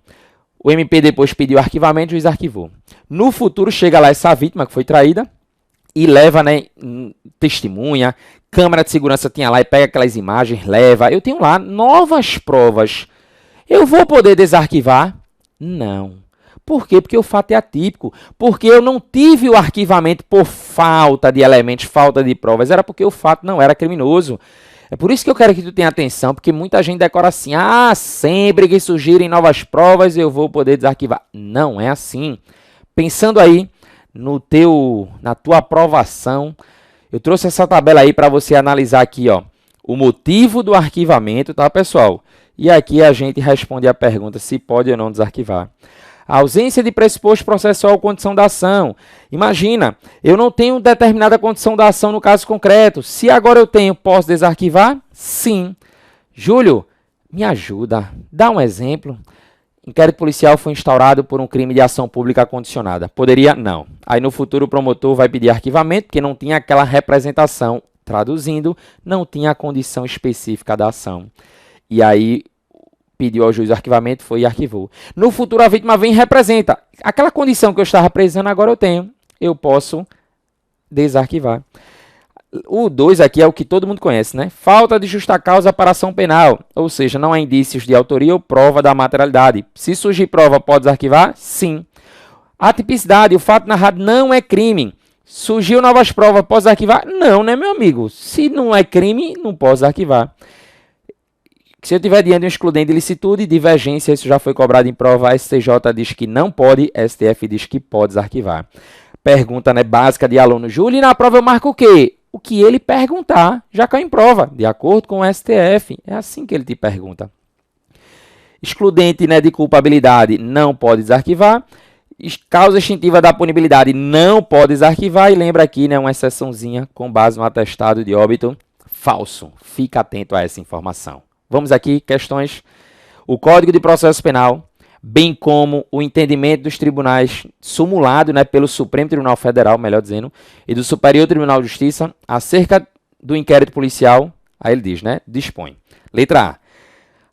O MP depois pediu arquivamento, o juiz arquivou. No futuro chega lá essa vítima que foi traída e leva, né, testemunha, câmera de segurança tinha lá e pega aquelas imagens, leva. Eu tenho lá novas provas. Eu vou poder desarquivar? Não. Por quê? Porque o fato é atípico. Porque eu não tive o arquivamento por falta de elementos, falta de provas. Era porque o fato não era criminoso. É por isso que eu quero que tu tenha atenção, porque muita gente decora assim, sempre que surgirem novas provas eu vou poder desarquivar. Não é assim. Pensando aí na tua aprovação, eu trouxe essa tabela aí para você analisar aqui, ó, o motivo do arquivamento, tá, pessoal? E aqui a gente responde a pergunta se pode ou não desarquivar. A ausência de pressuposto processual ou condição da ação. Imagina, eu não tenho determinada condição da ação no caso concreto. Se agora eu tenho, posso desarquivar? Sim. Júlio, me ajuda. Dá um exemplo. Inquérito policial foi instaurado por um crime de ação pública condicionada. Poderia? Não. Aí no futuro o promotor vai pedir arquivamento, porque não tinha aquela representação. Traduzindo, não tinha a condição específica da ação. E aí pediu ao juiz o arquivamento, foi e arquivou. No futuro, a vítima vem e representa. Aquela condição que eu estava precisando, agora eu tenho. Eu posso desarquivar. O 2 aqui é o que todo mundo conhece, né? Falta de justa causa para ação penal. Ou seja, não há indícios de autoria ou prova da materialidade. Se surgir prova, pode desarquivar? Sim. Atipicidade, o fato narrado não é crime. Surgiu novas provas, pode desarquivar? Não, né, meu amigo? Se não é crime, não pode desarquivar. Se eu tiver diante de um excludente de licitude e divergência, isso já foi cobrado em prova, a STJ diz que não pode, STF diz que pode desarquivar. Pergunta, né, básica de aluno. Júlio, e na prova eu marco o quê? O que ele perguntar, já cai em prova, de acordo com o STF. É assim que ele te pergunta. Excludente, né, de culpabilidade não pode desarquivar. Causa extintiva da punibilidade não pode desarquivar. E lembra aqui, né, uma exceçãozinha com base no atestado de óbito falso. Fica atento a essa informação. Vamos aqui, questões. O Código de Processo Penal, bem como o entendimento dos tribunais sumulado, né, pelo Supremo Tribunal Federal, melhor dizendo, e do Superior Tribunal de Justiça, acerca do inquérito policial, aí ele diz, né, dispõe. Letra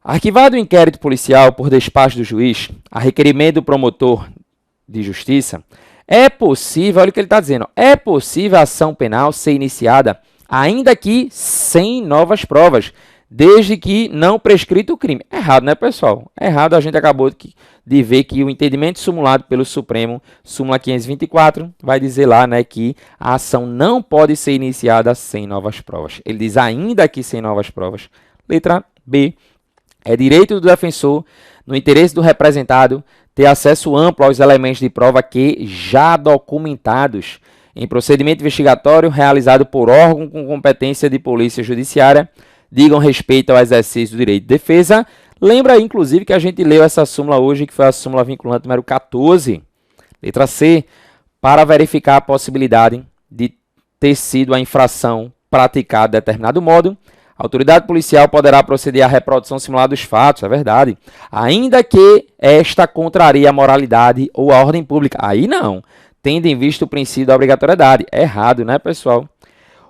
A. Arquivado o inquérito policial por despacho do juiz, a requerimento do promotor de justiça, é possível, olha o que ele está dizendo, é possível a ação penal ser iniciada, ainda que sem novas provas, desde que não prescrito o crime. Errado, né, pessoal? Errado, a gente acabou de ver que o entendimento sumulado pelo Supremo, súmula 524, vai dizer lá, né, que a ação não pode ser iniciada sem novas provas. Ele diz ainda que sem novas provas. Letra B. É direito do defensor no interesse do representado ter acesso amplo aos elementos de prova que, já documentados em procedimento investigatório realizado por órgão com competência de polícia judiciária, digam respeito ao exercício do direito de defesa. Lembra aí, inclusive, que a gente leu essa súmula hoje, que foi a súmula vinculante número 14. Letra C, para verificar a possibilidade de ter sido a infração praticada de determinado modo, a autoridade policial poderá proceder à reprodução simulada dos fatos, é verdade, ainda que esta contrarie a moralidade ou a ordem pública. Aí não, tendo em vista o princípio da obrigatoriedade. É errado, né, pessoal?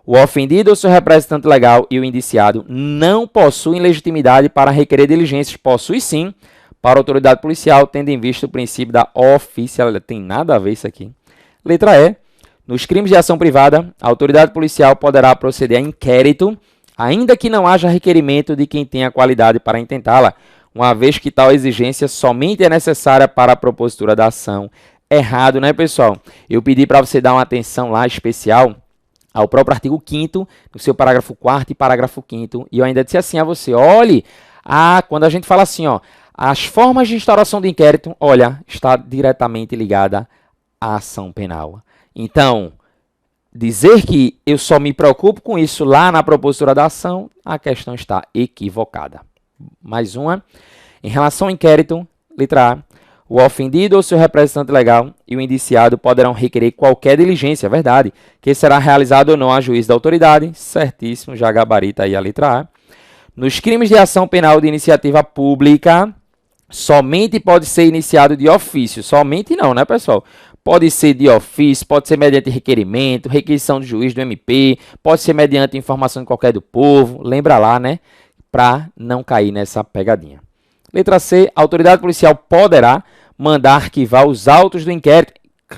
O ofendido ou seu representante legal e o indiciado não possuem legitimidade para requerer diligências. Possui sim, para a autoridade policial, tendo em vista o princípio da oficialidade. Tem nada a ver isso aqui. Letra E. Nos crimes de ação privada, a autoridade policial poderá proceder a inquérito, ainda que não haja requerimento de quem tenha qualidade para intentá-la, uma vez que tal exigência somente é necessária para a propositura da ação. Errado, né, pessoal? Eu pedi para você dar uma atenção lá especial ao próprio artigo 5º, no seu parágrafo 4º e parágrafo 5º, e eu ainda disse assim a você, olhe, quando a gente fala assim, ó, as formas de instauração do inquérito, olha, está diretamente ligada à ação penal. Então, dizer que eu só me preocupo com isso lá na propositura da ação, a questão está equivocada. Mais uma, em relação ao inquérito, letra A, o ofendido ou seu representante legal e o indiciado poderão requerer qualquer diligência, é verdade, que será realizado ou não a juízo da autoridade, certíssimo, já gabarita aí a letra A. Nos crimes de ação penal de iniciativa pública, somente pode ser iniciado de ofício, somente não, né, pessoal? Pode ser de ofício, pode ser mediante requerimento, requisição do juiz do MP, pode ser mediante informação de qualquer do povo, lembra lá, né, para não cair nessa pegadinha. Letra C, a autoridade policial poderá mandar arquivar os autos do inquérito.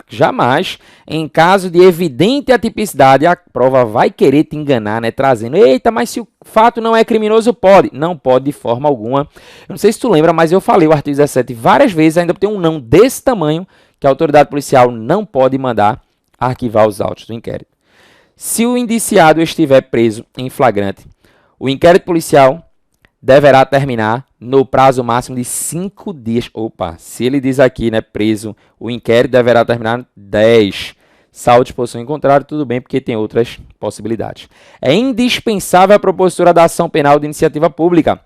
Jamais, em caso de evidente atipicidade, a prova vai querer te enganar, né? Trazendo, eita, mas se o fato não é criminoso, pode. Não pode de forma alguma. Eu não sei se tu lembra, mas eu falei o artigo 17 várias vezes, ainda tem um não desse tamanho, que a autoridade policial não pode mandar arquivar os autos do inquérito. Se o indiciado estiver preso em flagrante, o inquérito policial deverá terminar no prazo máximo de 5 dias. Opa, se ele diz aqui, né, preso, o inquérito deverá terminar 10. Salvo disposição em contrário, tudo bem, porque tem outras possibilidades. É indispensável a propositura da ação penal de iniciativa pública.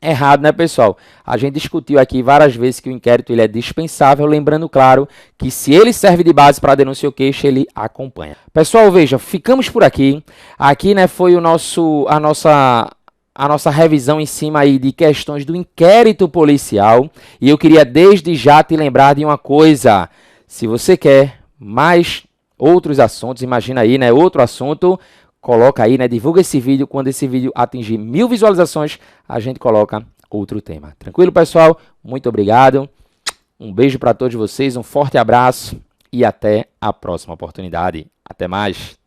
Errado, né, pessoal? A gente discutiu aqui várias vezes que o inquérito ele é dispensável, lembrando, claro, que se ele serve de base para a denúncia ou queixa, ele acompanha. Pessoal, veja, ficamos por aqui. Aqui, né, foi a nossa revisão em cima aí de questões do inquérito policial. E eu queria desde já te lembrar de uma coisa. Se você quer mais outros assuntos, imagina aí, né, outro assunto, coloca aí, né, divulga esse vídeo. Quando esse vídeo atingir 1000 visualizações, a gente coloca outro tema. Tranquilo, pessoal? Muito obrigado. Um beijo para todos vocês, um forte abraço e até a próxima oportunidade. Até mais.